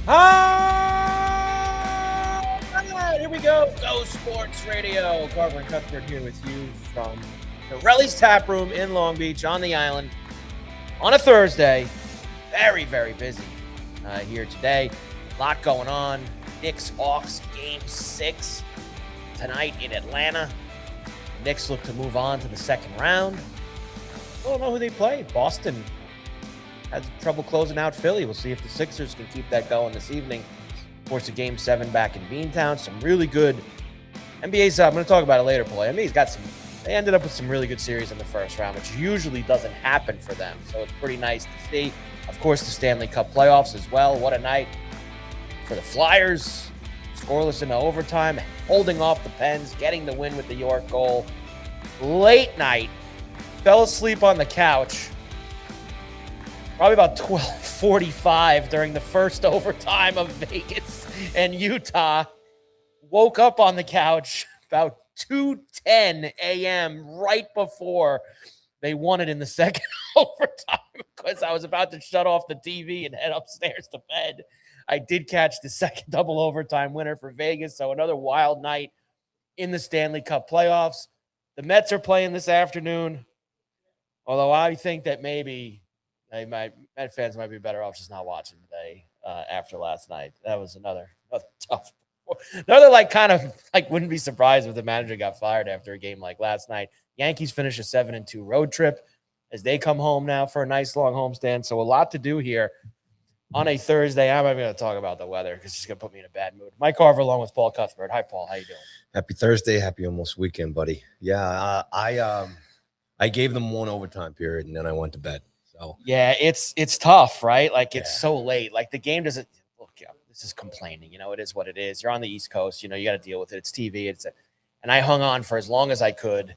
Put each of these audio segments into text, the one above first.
Here we go. Go Sports Radio. Carver and Cuthbert here with you from Borrelli's Taproom in Long Beach on the island on a Thursday. Very, very busy here today. A lot going on. Knicks Hawks Game 6 tonight in Atlanta. Knicks look to move on to the second round. I don't know who they play. Boston had trouble closing out Philly. We'll see if the Sixers can keep that going this evening. Of course, a Game 7 back in Beantown. Some really good NBA's. I'm going to talk about it later, Paul. NBA's got some. They ended up with some really good series in the first round, which usually doesn't happen for them. So it's pretty nice to see. Of course, the Stanley Cup playoffs as well. What a night for the Flyers. Scoreless into overtime, holding off the Pens, getting the win with the York goal. Late night. Fell asleep on the couch. Probably about 12:45 during the first overtime of Vegas and Utah. Woke up on the couch about 2:10 a.m. right before they won it in the second overtime because I was about to shut off the TV and head upstairs to bed. I did catch the second double overtime winner for Vegas, so another wild night in the Stanley Cup playoffs. The Mets are playing this afternoon, although I think that maybe Met fans might be better off just not watching today after last night. That was another tough. Wouldn't be surprised if the manager got fired after a game like last night. Yankees finish a 7-2 road trip as they come home now for a nice long homestand. So a lot to do here on a Thursday. I'm not even going to talk about the weather because it's going to put me in a bad mood. Mike Carver along with Paul Cuthbert. Hi, Paul. How you doing? Happy Thursday. Happy almost weekend, buddy. Yeah, I gave them one overtime period, and then I went to bed. So yeah, it's tough, right? Like it's so late. Like the game doesn't look. Yeah, this is complaining. It is what it is. You're on the East Coast. You got to deal with it. It's TV. And I hung on for as long as I could.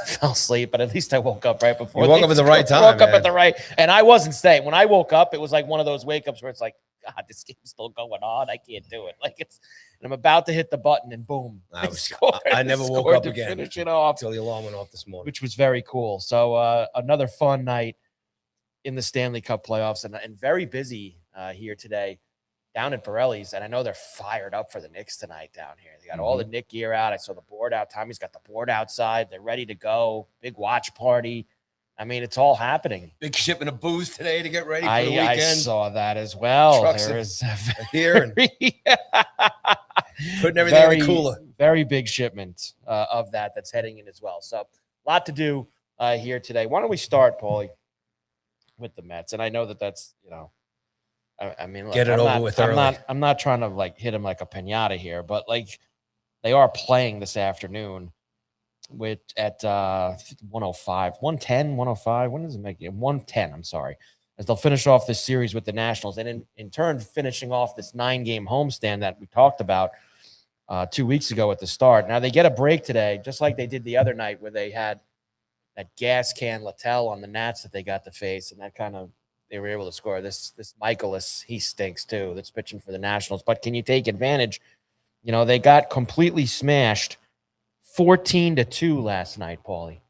Fell asleep, but at least I woke up right before. You woke up at the right time. Woke up at the right, and I wasn't staying. When I woke up, it was like one of those wake ups where it's like, God, this game's still going on. I can't do it. Like and I'm about to hit the button, and boom, I never woke up again. Finish it off until the alarm went off this morning, which was very cool. So another fun night in the Stanley Cup playoffs, and very busy here today down at Borrelli's. And I know they're fired up for the Knicks tonight down here. They got all the Knick gear out. I saw the board out. Tommy's got the board outside. They're ready to go. Big watch party. I mean, it's all happening. Big shipment of booze today to get ready for the weekend. I saw that as well. Trucks there is here and putting everything in the cooler. Very big shipment of that's heading in as well. So a lot to do here today. Why don't we start, Paulie, with the Mets? And I know that's, I mean, look, get it over with early. I'm not trying to hit him like a piñata here, but they are playing this afternoon at 105, 110, 105. When does it make it? 110, I'm sorry. As they'll finish off this series with the Nationals and in turn finishing off this 9-game homestand that we talked about 2 weeks ago at the start. Now they get a break today, just like they did the other night where they had that gas can Littell on the Nats that they got to face, and that kind of they were able to score. This Michaelis, he stinks too. That's pitching for the Nationals. But can you take advantage? They got completely smashed 14-2 last night, Paulie.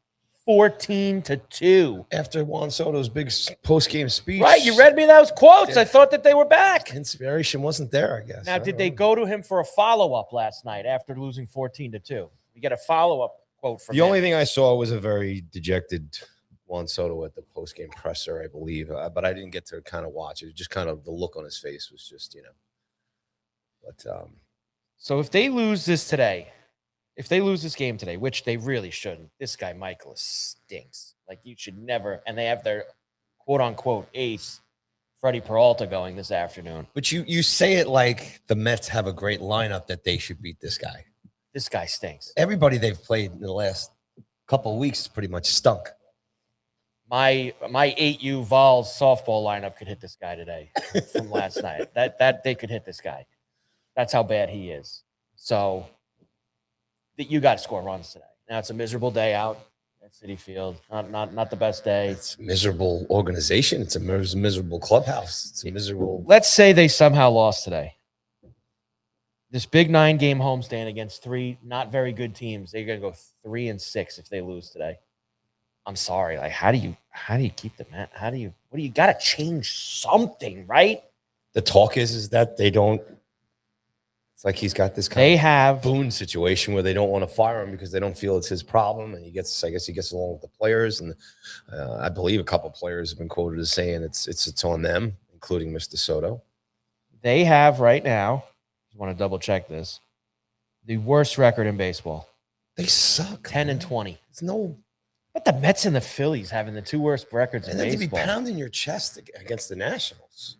14-2. After Juan Soto's big post-game speech. Right, you read me those quotes. I thought that they were back. Inspiration wasn't there, I guess. Now, did they go to him for a follow-up last night after losing 14-2? We get a follow-up quote from him. The only thing I saw was a very dejected Juan Soto at the post-game presser, I believe, but I didn't get to kind of watch it. Just kind of the look on his face was just, But so if they lose this game today, which they really shouldn't, this guy Michaelis stinks. Like you should never. And they have their quote-unquote ace, Freddie Peralta, going this afternoon. But you say it like the Mets have a great lineup that they should beat this guy. This guy stinks. Everybody they've played in the last couple of weeks pretty much stunk. My 8U Vols softball lineup could hit this guy today from last night. That they could hit this guy. That's how bad he is. So you got to score runs today. Now it's a miserable day out at Citi Field. Not the best day. It's a miserable organization. It's a miserable clubhouse. It's a miserable. Let's say they somehow lost today. This big 9-game homestand against 3 not very good teams. They're going to go 3-6 if they lose today. I'm sorry. Like, how do you keep the man? What do you got to change something, right? The talk is that they don't. It's like he's got this kind of Boone situation where they don't want to fire him because they don't feel it's his problem, and I guess he gets along with the players, and I believe a couple of players have been quoted as saying it's on them, including Mr. Soto. They have right now. I want to double check this. The worst record in baseball. They suck. 10-20. It's no. But the Mets and the Phillies having the two worst records in baseball. And then to be pounding your chest against the Nationals.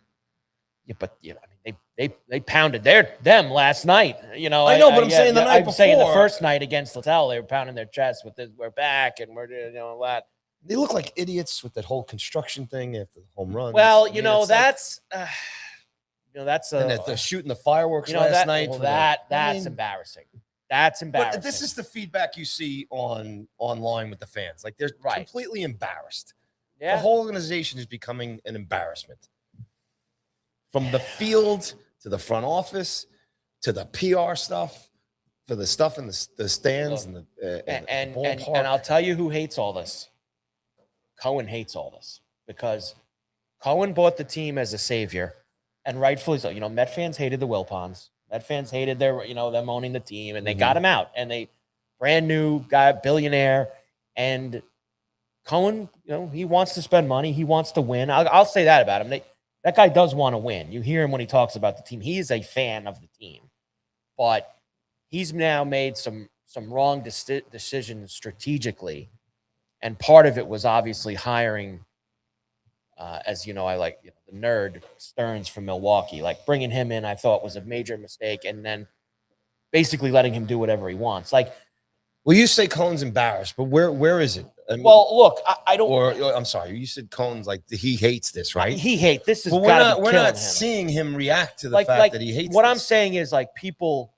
Yeah, but I mean, they pounded them last night. You know, I know, but I'm saying the night before. I'm saying the first night against Littell, they were pounding their chest with we're back and we're that. They look like idiots with that whole construction thing after the home run. Well, that's and that they're shooting the fireworks last night. Well, that's embarrassing. That's embarrassing. But this is the feedback you see online with the fans. Like they're completely embarrassed. Yeah. The whole organization is becoming an embarrassment. From the field to the front office to the PR stuff, to the stuff in the stands. Look, and I'll tell you who hates all this. Cohen hates all this because Cohen bought the team as a savior, and rightfully so. You know, Met fans hated the Wilpons. Met fans hated them owning the team, and they got him out. And they brand new guy, billionaire, and Cohen, he wants to spend money. He wants to win. I'll say that about him. That guy does want to win. You hear him when he talks about the team. He is a fan of the team, but he's now made some wrong decisions strategically, and part of it was obviously hiring, as you know, I like the nerd Stearns from Milwaukee. Like bringing him in, I thought was a major mistake, and then basically letting him do whatever he wants. Like, well, you say Cohen's embarrassed, but where is it? I mean, well, look, I don't. Or I'm sorry, you said Cohen's like he hates this, right? He hates this. Well, we're not seeing him react to the fact that he hates. What I'm saying is like people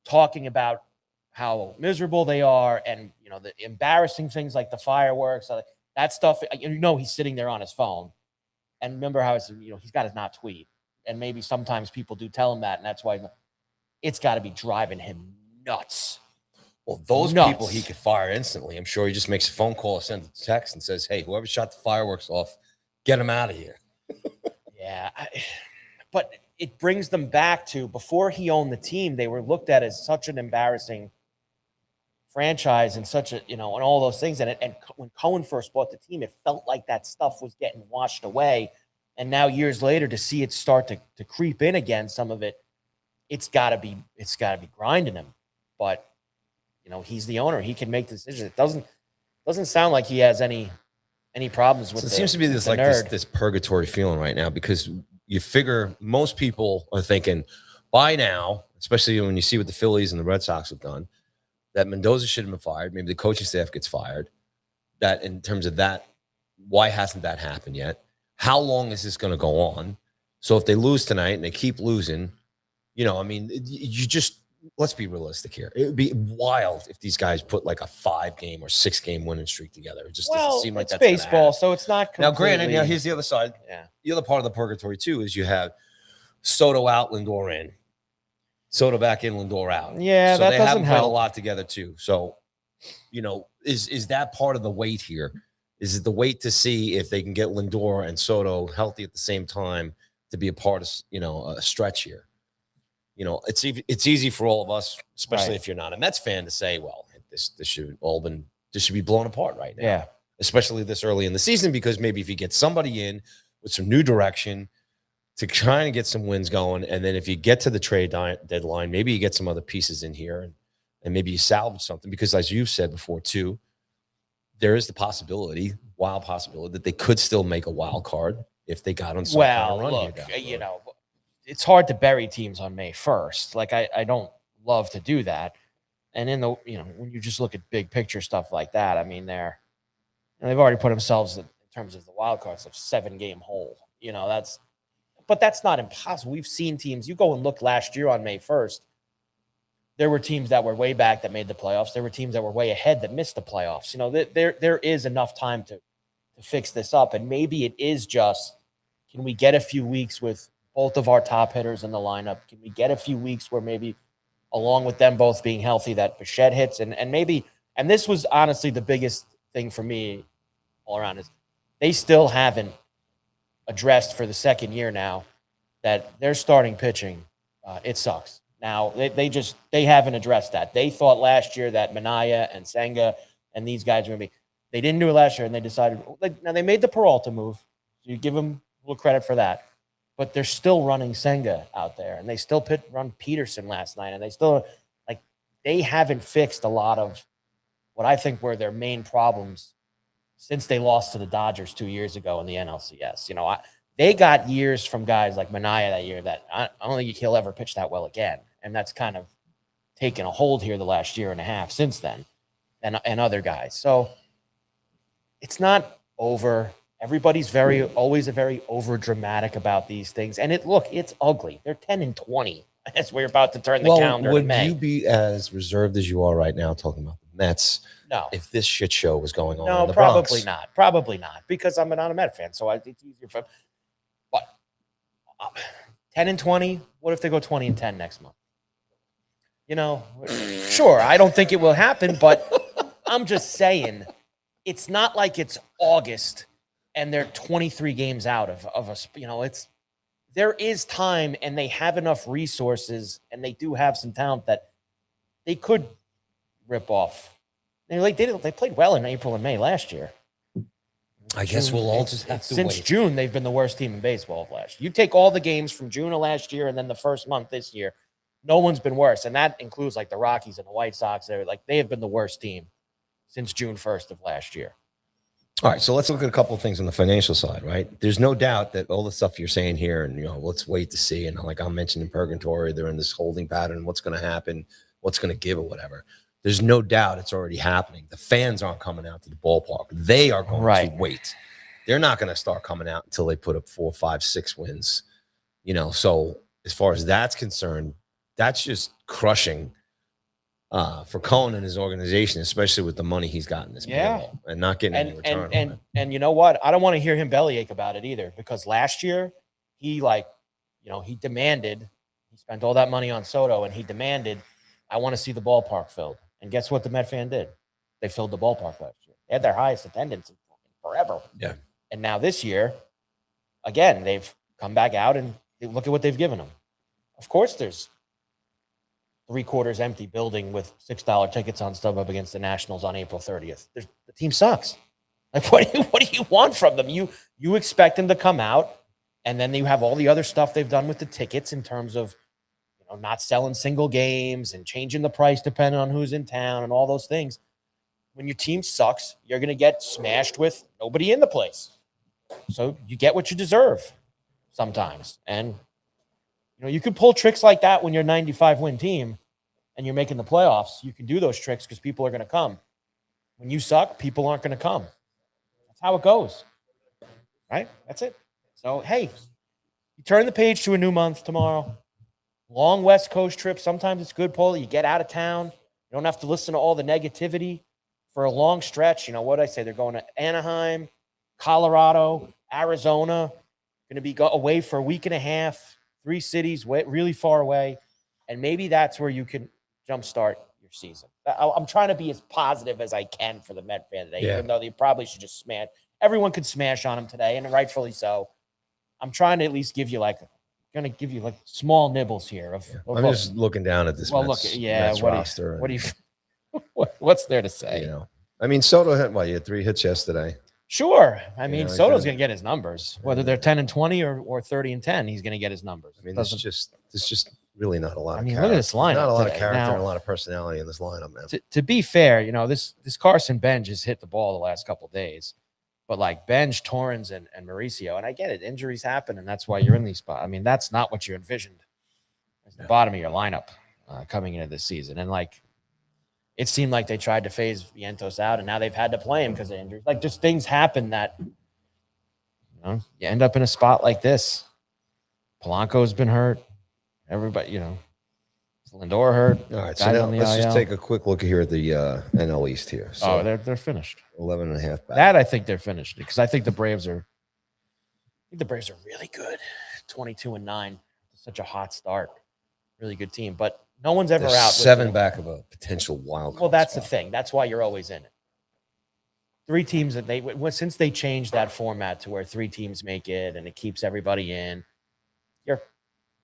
talking about how miserable they are, and the embarrassing things like the fireworks, that stuff. He's sitting there on his phone, and remember how he's got his not tweet, and maybe sometimes people do tell him that, and that's why it's got to be driving him nuts. Well, those people he could fire instantly. I'm sure he just makes a phone call or sends a text and says, hey, whoever shot the fireworks off, get him out of here. Yeah. But it brings them back to before he owned the team, they were looked at as such an embarrassing franchise and such a, and all those things. And when Cohen first bought the team, it felt like that stuff was getting washed away. And now years later to see it start to creep in again, some of it, it's gotta be grinding him. But he's the owner. He can make decisions. It doesn't sound like he has any problems with it. It seems to be this purgatory feeling right now, because you figure most people are thinking by now, especially when you see what the Phillies and the Red Sox have done, that Mendoza should have been fired. Maybe the coaching staff gets fired. That in terms of that, why hasn't that happened yet? How long is this going to go on? So if they lose tonight and they keep losing, you just, let's be realistic here. It would be wild if these guys put like a 5-game or 6-game winning streak together. It just doesn't seem like it's that's baseball, so it's not completely... Now, granted, here's the other side. Yeah. The other part of the purgatory, too, is you have Soto out, Lindor in. Soto back in, Lindor out. Yeah, so that doesn't help. They haven't played a lot together, too. So, is that part of the weight here? Is it the weight to see if they can get Lindor and Soto healthy at the same time to be a part of, a stretch here? It's easy for all of us, especially if you're not a Mets fan, to say, well, this should be blown apart right now. Yeah. Especially this early in the season, because maybe if you get somebody in with some new direction to try and get some wins going, and then if you get to the trade deadline, maybe you get some other pieces in here and maybe you salvage something, because as you've said before too, there is the wild possibility that they could still make a wild card if they got on some kind of run here. It's hard to bury teams on May 1st. Like I don't love to do that. And in the, when you just look at big picture stuff like that, I mean, they've already put themselves in terms of the wild cards of 7-game hole. But that's not impossible. We've seen teams, you go and look last year on May 1st, there were teams that were way back that made the playoffs. There were teams that were way ahead that missed the playoffs. There is enough time to fix this up. And maybe it is just, can we get a few weeks with both of our top hitters in the lineup? Can we get a few weeks where maybe, along with them both being healthy, that Bichette hits? And maybe, and this was honestly the biggest thing for me all around, is they still haven't addressed for the second year now that their starting pitching, it sucks. Now they haven't addressed that. They thought last year that Minaya and Senga and these guys were going to be. They didn't do it last year, and they decided. Now they made the Peralta move. So you give them a little credit for that. But they're still running Senga out there, and they still run Peterson last night, and they still they haven't fixed a lot of what I think were their main problems since they lost to the Dodgers 2 years ago in the NLCS. They got years from guys like Minaya that year that I don't think he'll ever pitch that well again, and that's kind of taken a hold here the last year and a half since then, and other guys. So it's not over. Everybody's always very over dramatic about these things, and it's ugly. They're 10-20 as we're about to turn the calendar. Would to May. you be as reserved as you are right now talking about the Mets? No. If this shit show was going on, no, in the probably Bronx? not. Probably not, because I'm not a Met fan, so it's easier for. But 10-20. What if they go 20-10 next month? Sure. I don't think it will happen, but I'm just saying, it's not like it's August and they're 23 games out of us. There is time, and they have enough resources, and they do have some talent that they could rip off. They played well in April and May last year. I guess we'll all just have to since wait. June, they've been the worst team in baseball of last year. You take all the games from June of last year and then the first month this year, no one's been worse, and that includes like the Rockies and the White Sox. They have been the worst team since June 1st of last year. All right, so let's look at a couple of things on the financial side, right? There's no doubt that all the stuff you're saying here, and let's wait to see. And like I'm mentioning purgatory, they're in this holding pattern. What's going to happen? What's going to give or whatever? There's no doubt it's already happening. The fans aren't coming out to the ballpark. They are going to wait. They're not going to start coming out until they put up 4, 5, 6 wins. So as far as that's concerned, that's just crushing for Cohen and his organization, especially with the money he's got in this payroll and not getting any return. And you know what? I don't want to hear him bellyache about it either, because last year he demanded, he spent all that money on Soto, and he demanded, I want to see the ballpark filled. And guess what the Met fan did? They filled the ballpark last year. They had their highest attendance in forever. Yeah. And now this year, again, they've come back out and look at what they've given them. Of course, there's 3/4 empty building with $6 tickets on StubHub against the Nationals on April 30th. The team sucks. Like, what do you want from them? You expect them to come out, and then you have all the other stuff they've done with the tickets in terms of not selling single games and changing the price depending on who's in town and all those things. When your team sucks, you're going to get smashed with nobody in the place. So you get what you deserve sometimes. And you can pull tricks like that when you're a 95-win team and you're making the playoffs. You can do those tricks because people are going to come. When you suck, people aren't going to come. That's how it goes. Right? That's it. So, hey, you turn the page to a new month tomorrow. Long West Coast trip. Sometimes it's good, Paul. You get out of town. You don't have to listen to all the negativity for a long stretch. What I say? They're going to Anaheim, Colorado, Arizona. Going to be away for a week and a half. 3 cities, really far away. And maybe that's where you can jumpstart your season. I'm trying to be as positive as I can for the Met fan today, even though they probably should just smash. Everyone could smash on them today, and rightfully so. I'm trying to at least give you going to give you small nibbles here. I'm just looking down at this Mets roster. What's there to say? Soto had 3 hits yesterday. Sure. Soto's going to get his numbers, whether they're 10-20 or 30-10. He's going to get his numbers. There's just really not a lot of character. Look at this lineup. Not a lot of today. character Now, and a lot of personality in this lineup, man. To be fair, this Carson Benj has hit the ball the last couple of days, but Benj, Torrens, and Mauricio, and I get it, injuries happen, and that's why you're in these spots. That's not what you envisioned as the bottom of your lineup coming into this season, and it seemed like they tried to phase Vientos out, and now they've had to play him because of injuries. Just things happen that, you end up in a spot like this. Polanco's been hurt. Everybody, Lindor hurt. All right, so now let's just take a quick look here at the NL East here. So they're finished. 11.5 back. That I think they're finished because I think the Braves are really good. 22-9. Such a hot start. Really good team, but no one's ever out. 7 back of a potential wild card. Well, that's the thing. That's why you're always in it. 3 teams that since they changed that format to where 3 teams make it and it keeps everybody in, you're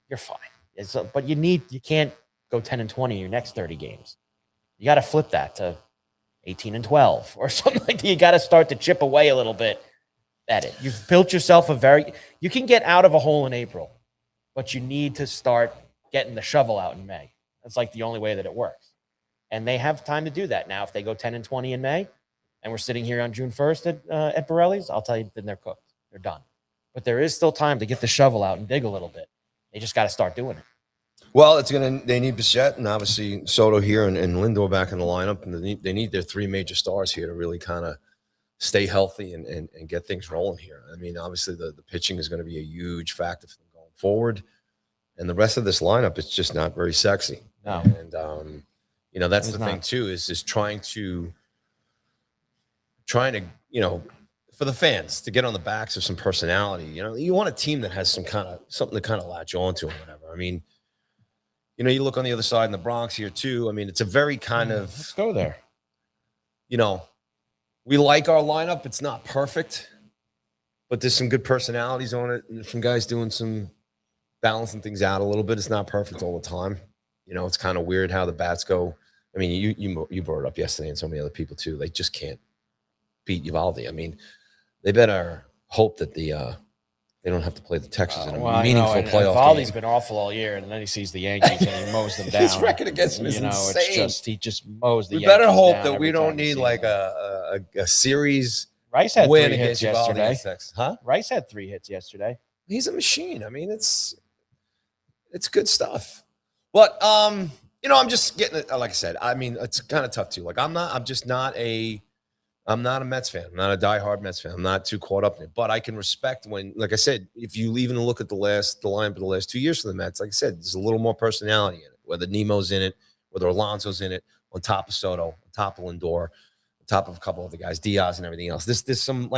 you're fine. But you can't go 10-20 in your next 30 games. You got to flip that to 18-12 or something like that. You got to start to chip away a little bit at it. You've built yourself you can get out of a hole in April, but you need to start getting the shovel out in May. That's like the only way that it works. And they have time to do that now. If they go 10-20 in May and we're sitting here on June 1st at Borrelli's, I'll tell you, then they're cooked. They're done. But there is still time to get the shovel out and dig a little bit. They just got to start doing it. Well, they need Bichette and obviously Soto here and Lindor back in the lineup. And they need their three major stars here to really kind of stay healthy and get things rolling here. I mean, obviously the pitching is going to be a huge factor for them going forward. And the rest of this lineup is just not very sexy. No. And, that's the thing too, is trying to, for the fans to get on the backs of some personality. You want a team that has something to kind of latch on to or whatever. I mean, you look on the other side in the Bronx here too. I mean, it's a very kind of, let's go there. We like our lineup. It's not perfect, but there's some good personalities on it. And some guys doing some balancing things out a little bit. It's not perfect all the time. It's kind of weird how the bats go. I mean, you brought it up yesterday and so many other people too. They just can't beat Uvalde. I mean, they better hope that they don't have to play the Texans in a meaningful playoff Uvalde's game. been awful all year, and then he sees the Yankees and he mows them down. His record against them is insane. He just mows the we Yankees better hope down that we don't need like a series Rice had win 3 hits against Uvalde. yesterday. Huh? Rice had 3 hits yesterday. He's a machine. I mean, it's good stuff. But I'm just getting it. Like I said, I mean, it's kind of tough too. Like I'm not a Mets fan. I'm not a diehard Mets fan. I'm not too caught up in it. But I can respect when, like I said, if you even look at the lineup for the last 2 years for the Mets, like I said, there's a little more personality in it. Whether Nemo's in it, whether Alonso's in it, on top of Soto, on top of Lindor, on top of a couple of the guys, Diaz and everything else. There's some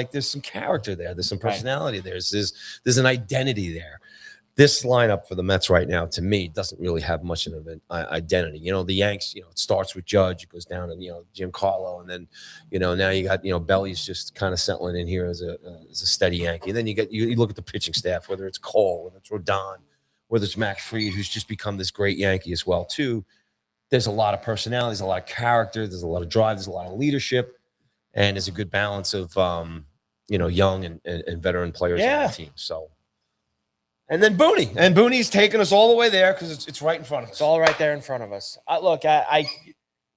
character there. There's some personality there. There's an identity there. This lineup for the Mets right now, to me, doesn't really have much of an identity. The Yanks, it starts with Judge, it goes down to, Giancarlo, and then, now you got, Belly's just kind of settling in here as a steady Yankee. And then you look at the pitching staff, whether it's Cole, whether it's Rodon, whether it's Max Fried, who's just become this great Yankee as well, too. There's a lot of personality, there's a lot of character, there's a lot of drive, there's a lot of leadership, and there's a good balance of, young and veteran players on the team. So. And then Booney. And Booney's taking us all the way there because it's right in front of us. It's all right there in front of us. Look,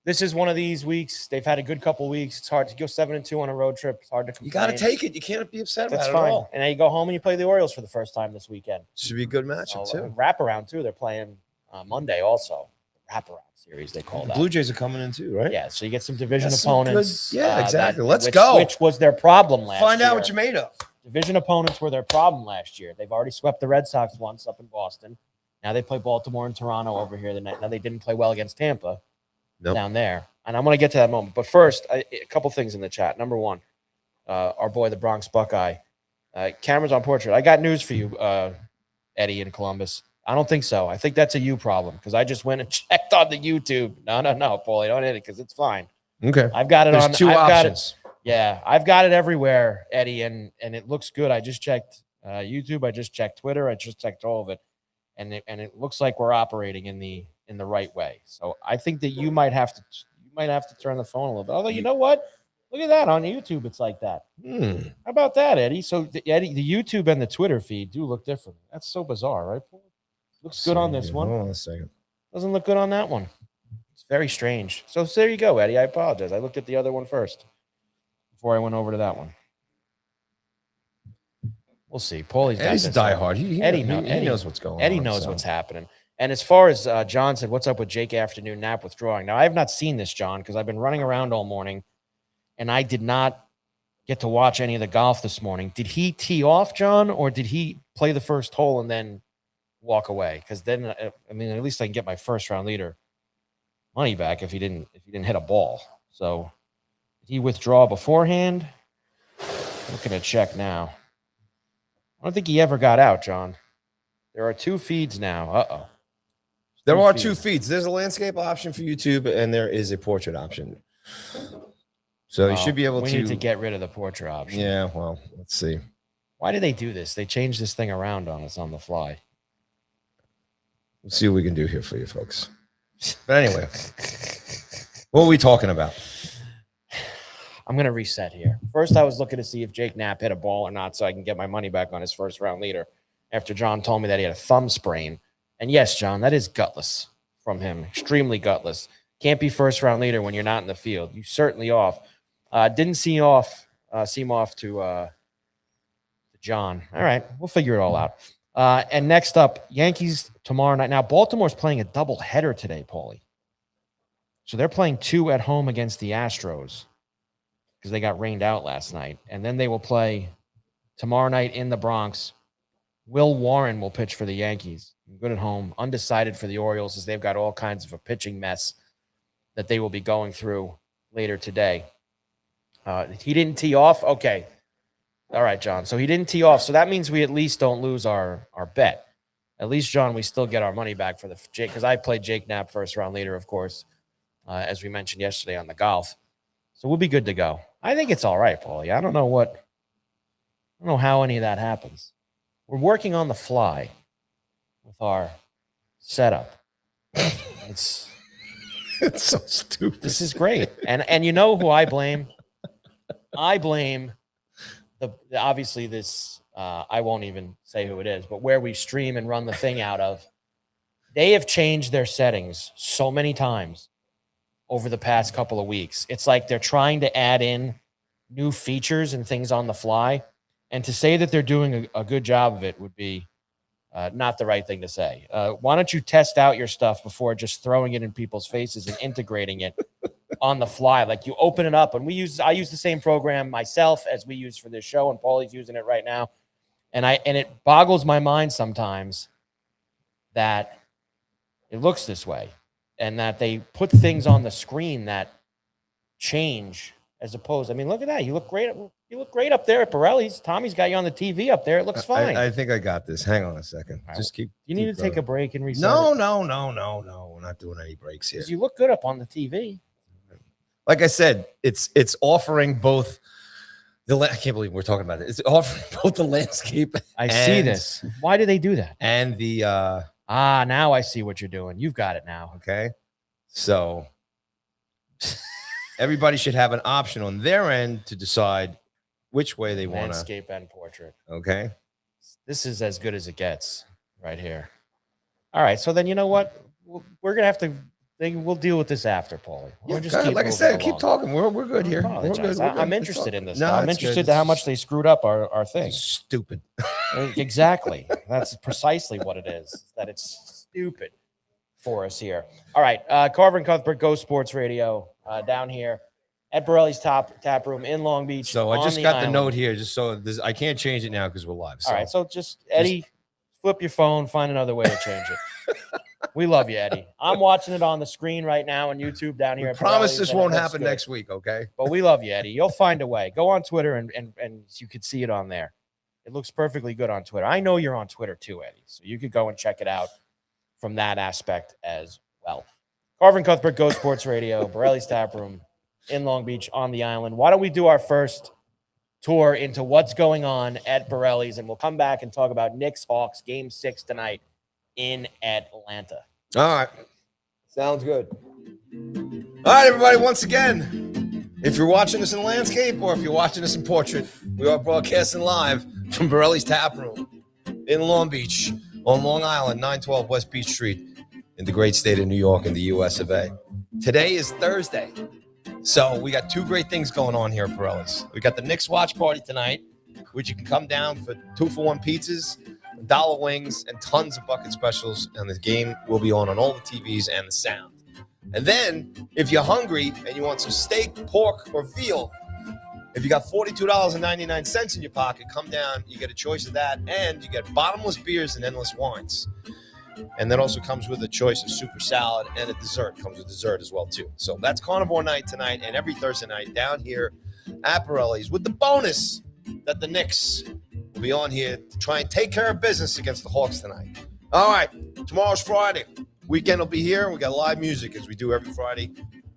this is one of these weeks. They've had a good couple weeks. It's hard to go 7-2 on a road trip. It's hard to complain. You got to take it. You can't be upset about it fine. at all. And then you go home and you play the Orioles for the first time this weekend. Should be a good matchup, too. Wraparound, too. They're playing Monday also. Wraparound series, they call that. Blue Jays are coming in, too, right? Yeah, so you get some division opponents. Exactly. Let's go. Which was their problem last year. Find out what you're made of. Division opponents were their problem last year. They've already swept the Red Sox once up in Boston. Now they play Baltimore and Toronto over here tonight. Now they didn't play well against Tampa down there. And I'm going to get to that moment. But first, a couple things in the chat. Number one, our boy, the Bronx Buckeye. Cameron's on portrait. I got news for you, Eddie in Columbus. I don't think so. I think that's a you problem because I just went and checked on the YouTube. No, Paulie, don't hit it because it's fine. Okay. I've got it on. There's 2 options. Yeah, I've got it everywhere, Eddie, and it looks good. I just checked YouTube. I just checked Twitter. I just checked all of it, and it looks like we're operating in the right way. So I think that you might have to turn the phone a little bit. Although you know what, look at that on YouTube. It's like that. How about that, Eddie? So Eddie, the YouTube and the Twitter feed do look different. That's so bizarre, right? Looks good on this one. Hold on a second. Doesn't look good on that one. It's very strange. So there you go, Eddie. I apologize. I looked at the other one first before I went over to that one. We'll see. Paulie's got Eddie's a diehard. Eddie knows what's going on. Eddie knows what's happening. And as far as John said, what's up with Jake afternoon nap withdrawing? Now, I have not seen this, John, because I've been running around all morning, and I did not get to watch any of the golf this morning. Did he tee off, John, or did he play the first hole and then walk away? Because then, at least I can get my first round leader money back if he didn't hit a ball. So did he withdraw beforehand? Looking at check now. I don't think he ever got out, John. There are 2 feeds now. There are 2 feeds. There's a landscape option for YouTube, and there is a portrait option. So you should be able We need to get rid of the portrait option. Yeah, well, let's see. Why did they do this? They changed this thing around on us on the fly. Let's see what we can do here for you folks. But anyway, what are we talking about? I'm going to reset here. First, I was looking to see if Jake Knapp hit a ball or not so I can get my money back on his first round leader after John told me that he had a thumb sprain. And yes, John, that is gutless from him. Extremely gutless. Can't be first round leader when you're not in the field. You certainly off. Didn't seem off to John. All right, we'll figure it all out. And next up, Yankees tomorrow night. Now, Baltimore's playing a doubleheader today, Paulie. So they're playing 2 at home against the Astros because they got rained out last night. And then they will play tomorrow night in the Bronx. Will Warren will pitch for the Yankees. Good at home. Undecided for the Orioles as they've got all kinds of a pitching mess that they will be going through later today. He didn't tee off? Okay. All right, John. So he didn't tee off. So that means we at least don't lose our bet. At least, John, we still get our money back for the Jake, because I played Jake Knapp first round leader, of course, as we mentioned yesterday on the golf. So we'll be good to go. I think it's all right, Paulie. I don't know how any of that happens. We're working on the fly with our setup. It's so stupid. This is great. And you know who I blame? I blame obviously this, I won't even say who it is, but where we stream and run the thing out of. They have changed their settings so many times over the past couple of weeks. It's like they're trying to add in new features and things on the fly. And to say that they're doing a good job of it would be not the right thing to say. Why don't you test out your stuff before just throwing it in people's faces and integrating it on the fly? Like you open it up, and I use the same program myself as we use for this show, and Paulie's using it right now. And it boggles my mind sometimes that it looks this way and that they put things on the screen that change as opposed. I mean, look at that. You look great. You look great up there at Borrelli's. Tommy's got you on the TV up there. It looks fine. I think I got this. Hang on a second. Right. Just keep. You need to take a break and reset. No. We're not doing any breaks here. You look good up on the TV. Like I said, it's offering both. I can't believe we're talking about it. It's offering both the landscape. I see this. Why do they do that? And the now I see what you're doing. You've got it now. Okay. So everybody should have an option on their end to decide which way they want to. Landscape and portrait. Okay. This is as good as it gets right here. All right. So then you know what? We're going to have to. We'll deal with this after, Paulie. Yeah, like I said, keep talking. We're good here. We're good. I'm interested in this. No, I'm interested in how much they screwed up our thing. Stupid. Exactly. That's precisely what it is. That it's stupid for us here. All right. Carver and Cuthbert, Go Sports Radio, down here at Borrelli's Taproom in Long Beach. So I just got the note here, just so I can't change it now because we're live. So. All right. So just Eddie, flip your phone, find another way to change it. We love you, Eddie. I'm watching it on the screen right now on YouTube down here. I promise this won't happen next week, okay? But we love you, Eddie. You'll find a way. Go on Twitter and you could see it on there. It looks perfectly good on Twitter. I know you're on Twitter too, Eddie. So you could go and check it out from that aspect as well. Carver and Cuthbert, Go Sports Radio, Borrelli's Taproom in Long Beach on the island. Why don't we do our first tour into what's going on at Borrelli's, and we'll come back and talk about Knicks Hawks Game 6 tonight in Atlanta. All right. Sounds good. All right, everybody. Once again, if you're watching us in landscape or if you're watching us in portrait, we are broadcasting live from Borrelli's Taproom in Long Beach on Long Island, 912 West Beach Street in the great state of New York in the US of A. Today is Thursday. So we got two great things going on here at Borrelli's. We got the Knicks watch party tonight, which you can come down for 2-for-1 pizzas, $1 wings, and tons of bucket specials. And the game will be on all the TVs and the sound. And then, if you're hungry and you want some steak, pork, or veal, if you got $42.99 in your pocket, come down. You get a choice of that, and you get bottomless beers and endless wines. And that also comes with a choice of super salad and a dessert. Comes with dessert as well, too. So that's Carnivore Night tonight and every Thursday night down here at Borrelli's, with the bonus that the Knicks will be on here to try and take care of business against the Hawks tonight. All right, tomorrow's Friday. Weekend will be here, and we got live music as we do every Friday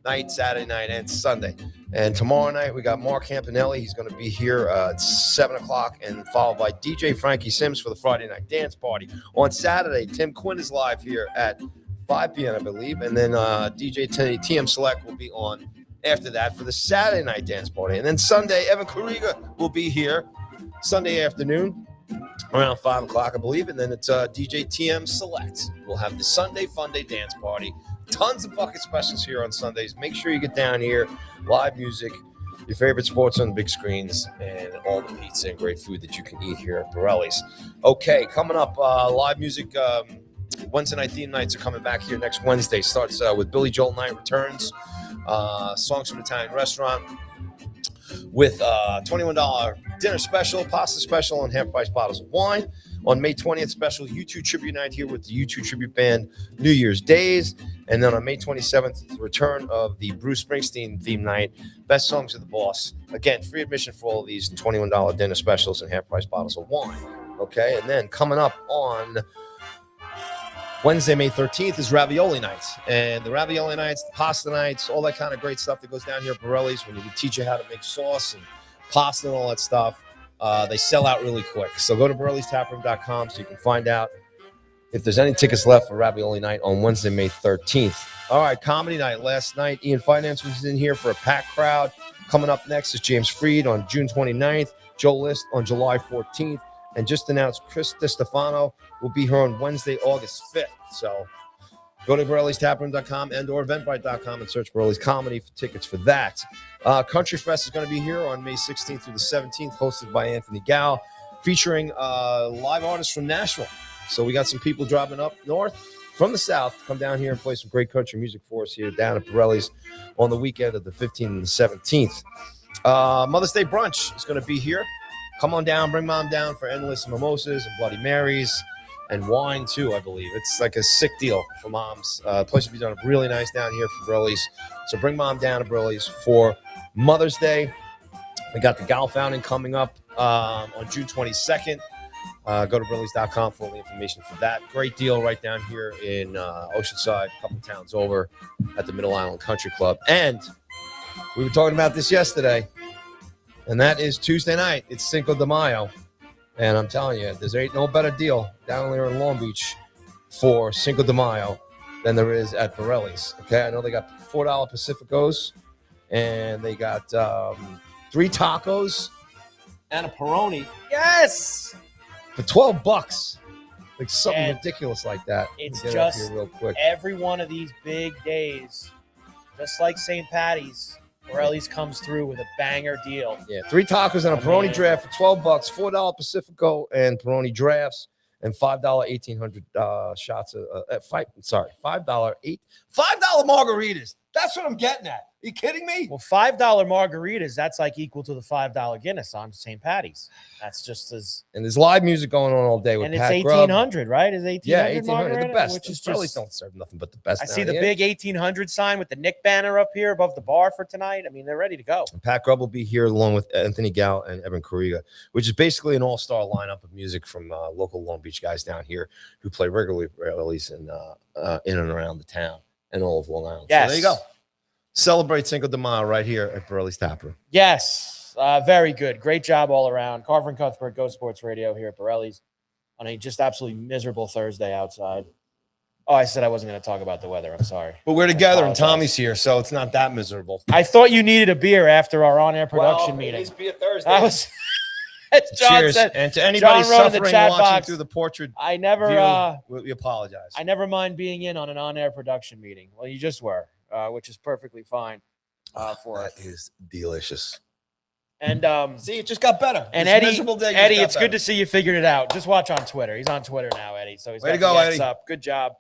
night, Saturday night, and Sunday. And tomorrow night, we got Mark Campanelli. He's going to be here at 7 o'clock, and followed by DJ Frankie Sims for the Friday night dance party. On Saturday, Tim Quinn is live here at 5 p.m., I believe. And then DJ TM Select will be on after that for the Saturday night dance party. And then Sunday, Evan Kariga will be here Sunday afternoon around 5 o'clock, I believe. And then it's DJ TM Select. We'll have the Sunday Fun Day dance party. Tons of bucket specials here on Sundays. Make sure you get down here. Live music, your favorite sports on the big screens, and all the pizza and great food that you can eat here at Borrelli's. Okay, coming up, live music. Wednesday night theme nights are coming back here next Wednesday. Starts with Billy Joel Night returns. Songs from Italian Restaurant with $21 dinner special, pasta special, and half-price bottles of wine. On May 20th, special U2 tribute night here with the U2 tribute band, New Year's Days. And then on May 27th, the return of the Bruce Springsteen theme night, Best Songs of the Boss. Again, free admission for all of these, and $21 dinner specials and half-price bottles of wine. Okay, and then coming up on Wednesday, May 13th is Ravioli Nights. And the Ravioli Nights, the pasta nights, all that kind of great stuff that goes down here at Borrelli's when you can teach you how to make sauce and pasta and all that stuff. They sell out really quick. So go to Borrelli'sTaproom.com so you can find out if there's any tickets left for Ravioli Night on Wednesday, May 13th. All right, Comedy Night. Last night, Ian Finance was in here for a packed crowd. Coming up next is James Freed on June 29th, Joe List on July 14th, and just announced Chris DiStefano will be here on Wednesday, August 5th. So go to Borrelli'sTaproom.com and or Eventbrite.com and search Borrelli's Comedy for tickets for that. Country Fest is going to be here on May 16th through the 17th, hosted by Anthony Gow, featuring live artists from Nashville. So we got some people dropping up north from the south to come down here and play some great country music for us here down at Borrelli's on the weekend of the 15th and the 17th. Mother's Day Brunch is going to be here. Come on down, bring mom down for endless mimosas and Bloody Marys and wine too, I believe. It's like a sick deal for moms. Place will be done really nice down here for Borrelli's. So bring mom down to Borrelli's for Mother's Day. We got the Gal Fountain coming up on June 22nd. Go to Borrelli's.com for all the information for that. Great deal right down here in Oceanside, a couple towns over at the Middle Island Country Club. And we were talking about this yesterday, and that is Tuesday night. It's Cinco de Mayo. And I'm telling you, there's ain't no better deal down there in Long Beach for Cinco de Mayo than there is at Borrelli's. Okay, I know they got $4 Pacificos, and they got 3 tacos and a Peroni. Yes! For $12, like something And ridiculous like that. It's Get up just here real quick. every one of these big days, just like St. Patty's, Borrelli's comes through with a banger deal. Yeah, 3 tacos and a Peroni draft for $12, $4 Pacifico and Peroni drafts, and $5 1800 shots of $5 margaritas. That's what I'm getting at. Are you kidding me? Well, $5 margaritas, that's like equal to the $5 Guinness on St. Patty's. That's just as. And there's live music going on all day with And it's Pat 1800, right? Is 1800? Yeah, 1800, the margarita, best. Which is Borrelli's just. don't serve nothing but the best. I see down the here. big 1800 sign with the Nick banner up here above the bar for tonight. I mean, they're ready to go. Pat Grubb will be here along with Anthony Gow and Evan Kariga, which is basically an all-star lineup of music from local Long Beach guys down here who play regularly, at least in and around the town and all of Long Island. Yes. So there you go. Celebrate Cinco de Mayo right here at Borrelli's Taproom. Yes. Very good. Great job all around. Carver and Cuthbert, Go Sports Radio here at Borrelli's on a just absolutely miserable Thursday outside. Oh, I said I wasn't going to talk about the weather. I'm sorry. But we're together and apologize. Tommy's here, so it's not that miserable. I thought you needed a beer after our on-air production meeting. It needs to be a Thursday. That was as John Cheers. said. And to anybody John wrote in the suffering chat watching box, through the portrait I never view, we apologize. I never mind being in on an on-air production meeting. Well, you just were, which is perfectly fine for us. That is delicious. And See, it just got better. and This Eddie, miserable day just Eddie, got it's good better. to see you figured it out. Just watch on Twitter. He's on Twitter now, Eddie. So he's Way to got go, the X Eddie. up. Good job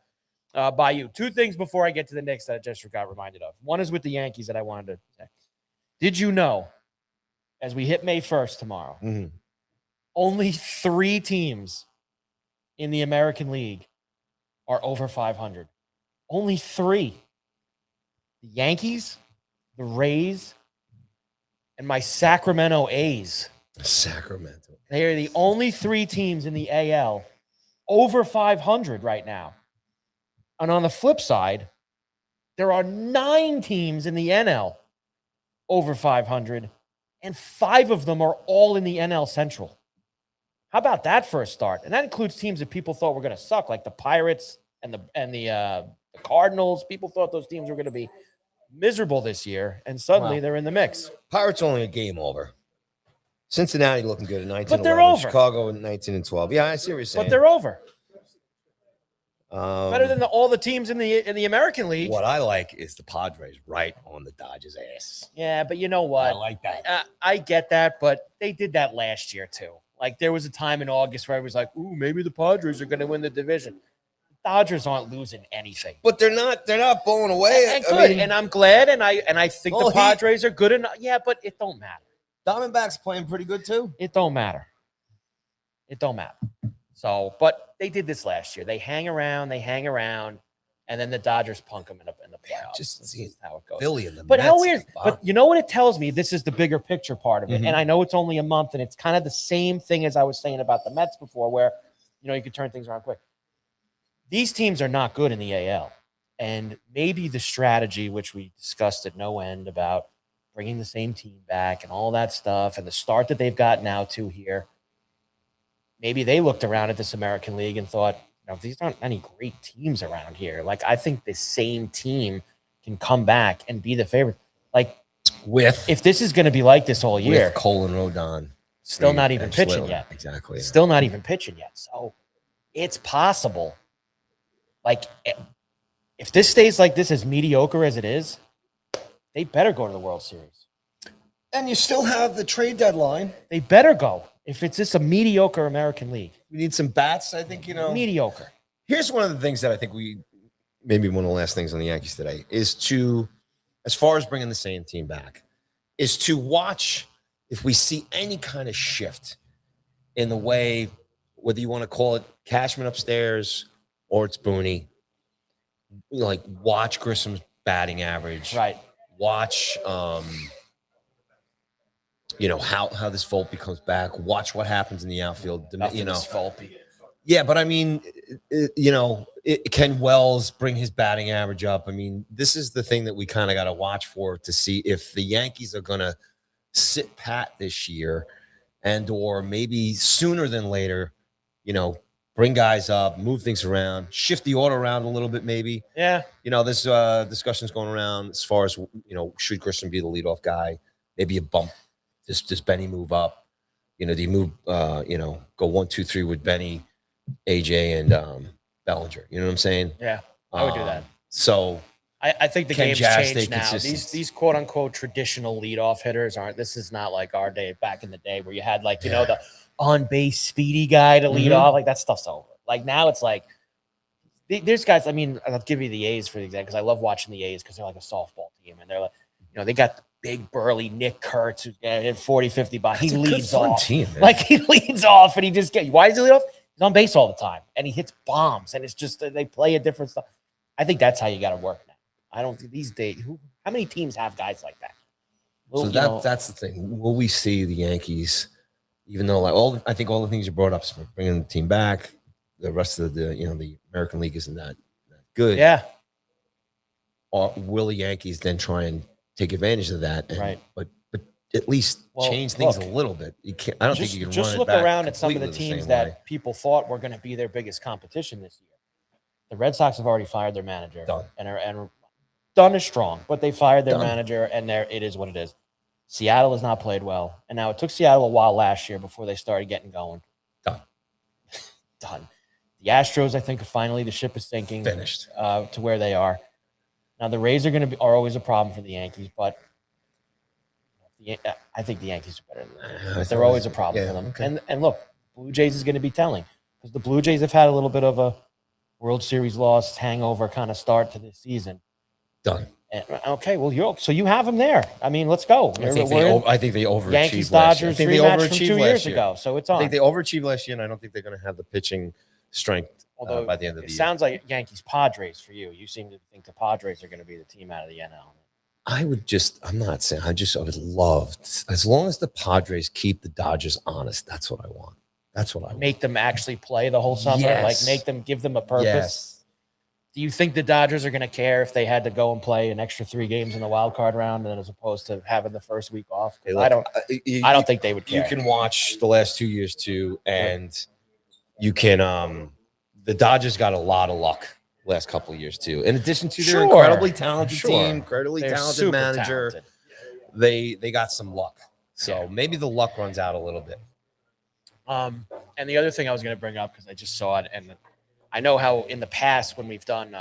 by you. 2 things before I get to the Knicks that I just got reminded of. One is with the Yankees that I wanted to say. Did you know, as we hit May 1st tomorrow, Mhm. only 3 teams in the American League are over 500? Only 3. The Yankees, the Rays, and my Sacramento A's. Sacramento. They are the only 3 teams in the AL over 500 right now. And on the flip side, there are 9 teams in the NL over 500, and 5 of them are all in the NL Central. How about that for a start? And that includes teams that people thought were going to suck, like the Pirates and the Cardinals. People thought those teams were going to be miserable this year, and suddenly they're in the mix. Pirates only a game over. Cincinnati looking good at 19-11. But they're over. Chicago at 19-12. Yeah, I see what you're saying. But they're over. Better than all the teams in the American League. What I like is the Padres right on the Dodgers' ass. Yeah, but you know what? I like that. I get that, but they did that last year too. Like there was a time in August where I was like, "Ooh, maybe the Padres are going to win the division." The Dodgers aren't losing anything. But they're not blowing away. And good, and I'm glad, and I think the Padres are good enough. Yeah, but it don't matter. Diamondbacks playing pretty good too. It don't matter. It don't matter. So, but they did this last year. They hang around, and then the Dodgers punk them in the playoffs. Just see how it goes. Philly and the but Mets. how weird. But you know what it tells me? This is the bigger picture part of it. Mm-hmm. And I know it's only a month, and it's kind of the same thing as I was saying about the Mets before, where you could turn things around quick. These teams are not good in the AL. And maybe the strategy, which we discussed at no end about bringing the same team back and all that stuff, and the start that they've got now to here, maybe they looked around at this American League and thought, these aren't any great teams around here. Like, I think the same team can come back and be the favorite. Like, if this is going to be like this all year. With Cole and Rodon. Still not even pitching yet. Exactly. Yeah. Still not even pitching yet. So, it's possible. Like, if this stays like this, as mediocre as it is, they better go to the World Series. And you still have the trade deadline. They better go. If it's just a mediocre American League. We need some bats, I think, Mediocre. Here's one of the things that I think maybe one of the last things on the Yankees today is to, as far as bringing the same team back, is to watch if we see any kind of shift in the way, whether you want to call it Cashman upstairs or it's Booney, like watch Grissom's batting average. Right. Watch, how this Volpe comes back. Watch what happens in the outfield. Volpe. Yeah, but I mean, can Wells bring his batting average up? I mean, this is the thing that we kind of got to watch for to see if the Yankees are going to sit pat this year or maybe sooner than later, bring guys up, move things around, shift the order around a little bit maybe. Yeah. This discussion's going around as far as, should Grissom be the leadoff guy? Maybe a bump. Does Benny move up? Do you move, go 1, 2, 3 with Benny, AJ, and Bellinger? You know what I'm saying? Yeah, I would do that. So I think the game's Jazz changed now. These quote unquote traditional leadoff hitters aren't. This is not like our day back in the day where you had the on base speedy guy to lead off. Like that stuff's over. Like now it's like there's guys. I mean, I'll give you the A's for the example because I love watching the A's because they're like a softball team and they're like, they got the big burly Nick Kurtz who's got 40, 50 by. He leads off. Team, he leads off and he just why does he lead off? He's on base all the time and he hits bombs and it's just they play a different stuff. I think that's how you got to work now. I don't think these days. How many teams have guys like that? So that's the thing. Will we see the Yankees? Even though I think all the things you brought up, bringing the team back, the rest of the American League isn't that good. Yeah. Or will the Yankees then try and take advantage of that? Right. But at least change things a little bit. You can't. I don't think you can just run look it back around at some of the teams that people thought were going to be their biggest competition this year. The Red Sox have already fired their manager. Done. And done is strong, but they fired their manager, and it is what it is. Seattle has not played well, and now it took Seattle a while last year before they started getting going. Done. The Astros, I think, finally the ship is sinking. Finished to where they are. Now the Rays are always a problem for the Yankees, but I think the Yankees are better than them. They're always a problem for them. Okay. And look, Blue Jays is going to be telling because the Blue Jays have had a little bit of a World Series loss hangover kind of start to this season. Done. And, okay, well, you have them there. I mean, let's go. I think they overachieved. Yankees Dodgers rematch from 2 years ago, so it's on. I think they overachieved last year, and I don't think they're going to have the pitching strength by the end of the year. It sounds like Yankees Padres for you. You seem to think the Padres are going to be the team out of the NL. I'm not saying, I would love, as long as the Padres keep the Dodgers honest, that's what I want. That's what I want. Make them actually play the whole summer, give them a purpose. Yes. Do you think the Dodgers are going to care if they had to go and play an extra 3 games in the wild card round, as opposed to having the first week off? Hey, I look, don't think they would care. You can watch the last 2 years too, and you can. The Dodgers got a lot of luck last couple of years too. In addition to their incredibly talented team, incredibly talented manager, talented. They got some luck. So maybe the luck runs out a little bit. And the other thing I was going to bring up, because I just saw it, and I know how in the past when we've done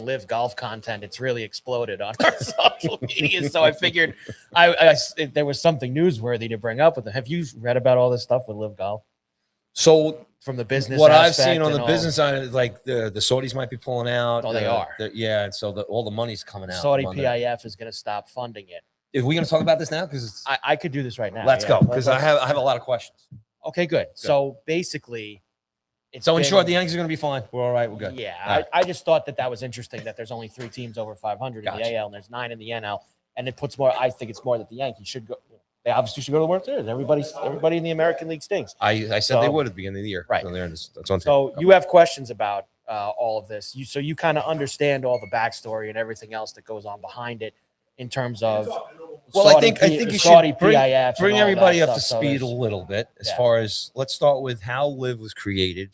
live golf content, it's really exploded on our social media. So I figured there was something newsworthy to bring up with them. Have you read about all this stuff with live golf? So from the business, what I've seen on the business side is like the Saudis might be pulling out. Oh, they are. Yeah, and so all the money's coming out. Saudi PIF is going to stop funding it. Are we going to talk about this now? Because I could do this right now. Let's go, because I have a lot of questions. Okay, good. So basically, in short, the Yankees are going to be fine. We're all right. We're good. Yeah, right. I just thought that was interesting that there's only 3 teams over 500 in the AL and there's 9 in the NL, and it puts more. I think it's more that the Yankees should go. They obviously should go to the World Series. Everybody in the American League stinks. I said they would at the beginning of the year. Right. So you have questions about all of this. You kind of understand all the backstory and everything else that goes on behind it in terms of. Well, I think you Saudi should PIF bring everybody up to speed a little bit as far as let's start with how LIV was created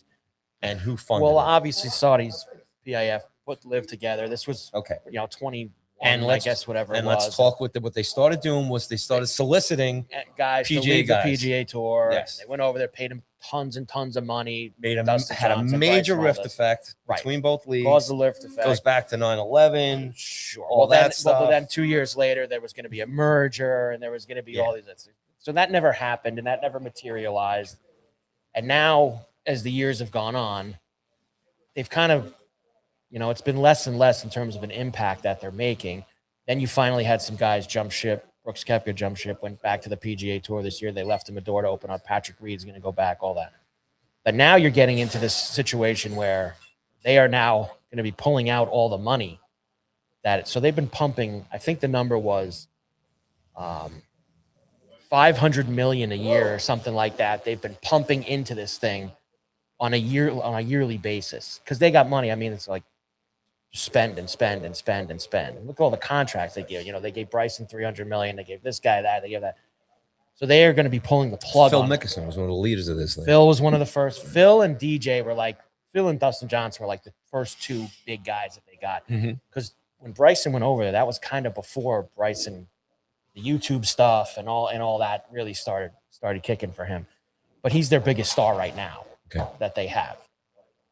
and who funded it. Well, obviously Saudi's PIF put LIV together. This was 20. And I guess whatever. And let's talk with what they started doing was they started soliciting guys to leave the PGA Tour. Yes. They went over there, paid them tons and tons of money. Had a major rift effect between both leagues. Caused the rift effect. Goes back to 9/11. Sure. All that stuff. But then 2 years later, there was going to be a merger, and there was going to be all these. So that never happened, and that never materialized. And now, as the years have gone on, they've kind of. It's been less and less in terms of an impact that they're making. Then you finally had some guys jump ship. Brooks Koepka jumped ship, went back to the PGA Tour this year. They left him a door to open up. Patrick Reed's going to go back, all that. But now you're getting into this situation where they are now going to be pulling out all the money. So they've been pumping, I think the number was $500 million a year or something like that. They've been pumping into this thing on a yearly basis because they got money. I mean, it's like, spend and spend and spend and spend. Look at all the contracts they give. They gave Bryson $300 million. They gave this guy that. They gave that. So they are going to be pulling the plug. Phil Mickelson was one of the leaders of this thing. Phil was one of the first. Phil and Dustin Johnson were like the first 2 big guys that they got. Because when Bryson went over there, that was kind of before Bryson, the YouTube stuff and all that really started kicking for him. But he's their biggest star right now that they have.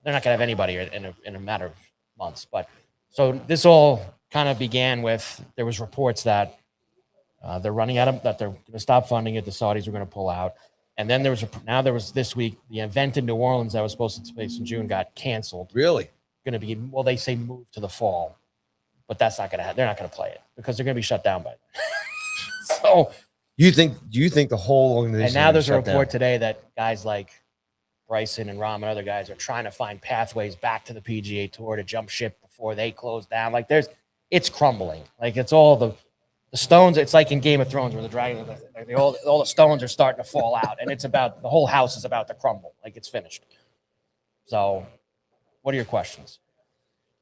They're not going to have anybody in a matter of months. But so this all kind of began with there was reports that they're running out of that they're going to stop funding it. The Saudis were going to pull out, and then there was this week the event in New Orleans that was supposed to take place in June got canceled. Really? Going to be they say moved to the fall, but that's not going to happen. They're not going to play it because they're going to be shut down by then. So you think the whole organization? And now there's a report today that guys like Bryson and Rahm and other guys are trying to find pathways back to the PGA Tour to jump ship before they close down. Like it's crumbling. Like it's all the stones. It's like in Game of Thrones where the dragon, all the stones are starting to fall out, and it's about the whole house is about to crumble. Like it's finished. So, what are your questions?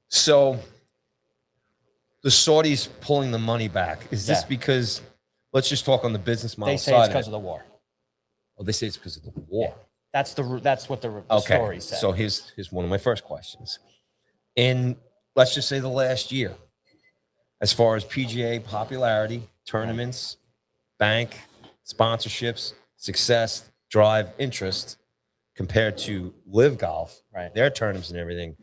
So, the Saudis pulling the money back is this because? Let's just talk on the business model. They say it's because of the war. Oh, they say it's because of the war. Yeah. That's what the story said. So here's one of my first questions. In let's just say the last year, as far as PGA popularity, tournaments, bank, sponsorships, success, drive, interest, compared to live golf, their tournaments and everything,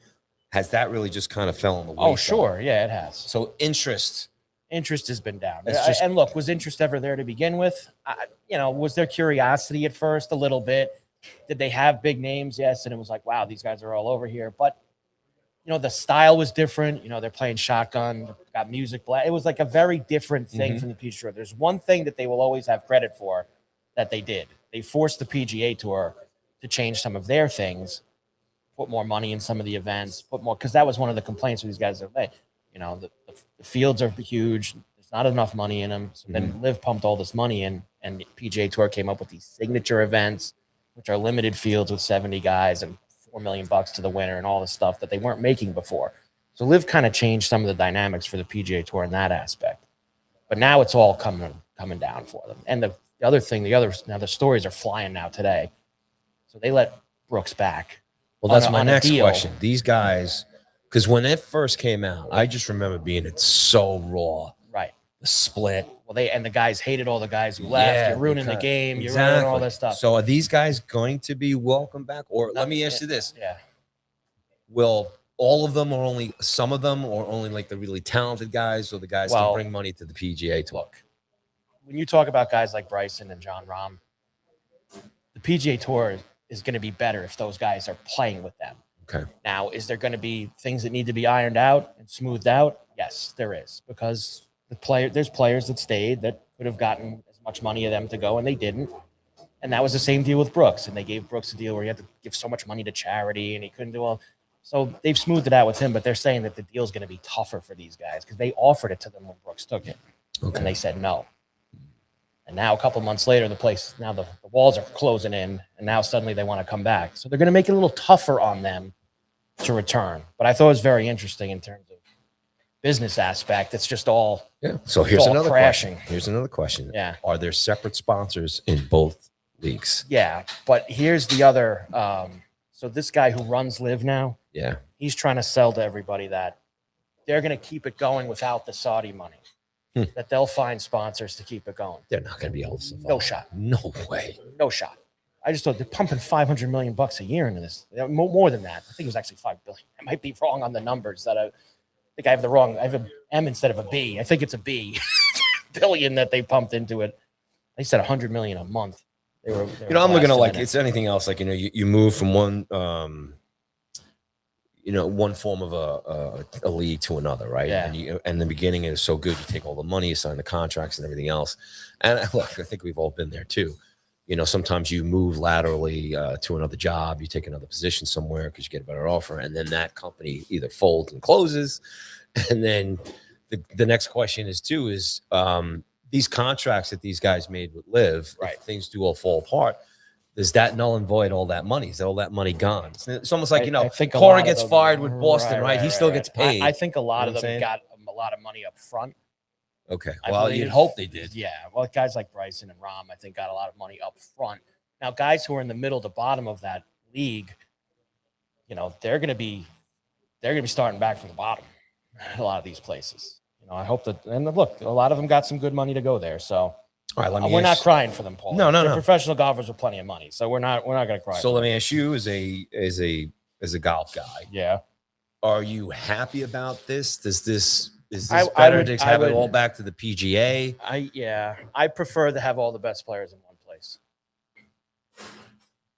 has that really just kind of fell on the wayside? Oh, sure. Yeah, it has. So interest has been down. And look, was interest ever there to begin with? Was there curiosity at first? A little bit. Did they have big names? Yes. And it was like, wow, these guys are all over here. But, the style was different. They're playing shotgun, got music. It was like a very different thing from the PGA Tour. There's one thing that they will always have credit for that they did. They forced the PGA Tour to change some of their things, put more money in some of the events, because that was one of the complaints with these guys. The fields are huge. There's not enough money in them. So then LIV pumped all this money in, and the PGA Tour came up with these signature events, which are limited fields with 70 guys and $4 million to the winner and all the stuff that they weren't making before. So Liv kind of changed some of the dynamics for the PGA Tour in that aspect. But now it's all coming down for them. And the other thing, now the stories are flying now today. So they let Brooks back. Well, that's my next question. These guys, because when it first came out, I just remember being it so raw. Right. The split. Well, the guys hated all the guys who left. You're ruining the game. You're ruining all this stuff. So are these guys going to be welcome back? Or let me ask you this. Yeah. Will all of them, or only some of them, or only like the really talented guys, or the guys can bring money to the PGA Tour? Look, when you talk about guys like Bryson and Jon Rahm, the PGA Tour is going to be better if those guys are playing with them. Okay. Now, is there going to be things that need to be ironed out and smoothed out? Yes, there is, because there's players that stayed that could have gotten as much money of them to go, and they didn't. And that was the same deal with Brooks. And they gave Brooks a deal where he had to give so much money to charity, and he couldn't do all. So they've smoothed it out with him, but they're saying that the deal is going to be tougher for these guys because they offered it to them when Brooks took it, and they said no. And now a couple months later, the walls are closing in, and now suddenly they want to come back. So they're going to make it a little tougher on them to return. But I thought it was very interesting in terms of business aspect. It's just all So here's another crashing. question. Here's another question. Yeah. Are there separate sponsors in both leagues? Yeah, but here's the other. So this guy who runs Live now, he's trying to sell to everybody that they're going to keep it going without the Saudi money. That they'll find sponsors to keep it going. They're not going to be able to survive. No shot. No way. No shot. I just thought they're pumping $500 million a year into this. More than that. I think it was actually $5 billion. I might be wrong on the numbers. I think I have the wrong. I have an M instead of a B. I think it's a B. billion that they pumped into it. They said $100 million a month. They were I'm looking at like it's anything else. Like you move from one one form of a league to another, right? Yeah. And the beginning is so good. You take all the money, you sign the contracts and everything else. And look, I think we've all been there too. Sometimes you move laterally to another job, you take another position somewhere because you get a better offer, and then that company either folds and closes. And then the next question is these contracts that these guys made with Liv, if things do all fall apart, does that null and void all that money? Is all that money gone? It's almost like, Cora gets fired with Boston, right? He still gets paid. I think a lot of them got a lot of money up front. Okay. Well, you'd hope they did. Yeah. Well, guys like Bryson and Rahm, I think, got a lot of money up front. Now, guys who are in the middle to bottom of that league, they're going to be starting back from the bottom. A lot of these places. I hope that. And look, a lot of them got some good money to go there. So. All right, we're not crying for them, Paul. No. Professional golfers with plenty of money, so we're not going to cry. So let me ask you, as a golf guy, are you happy about this? Is this better to have it all back to the PGA? I prefer to have all the best players in one place.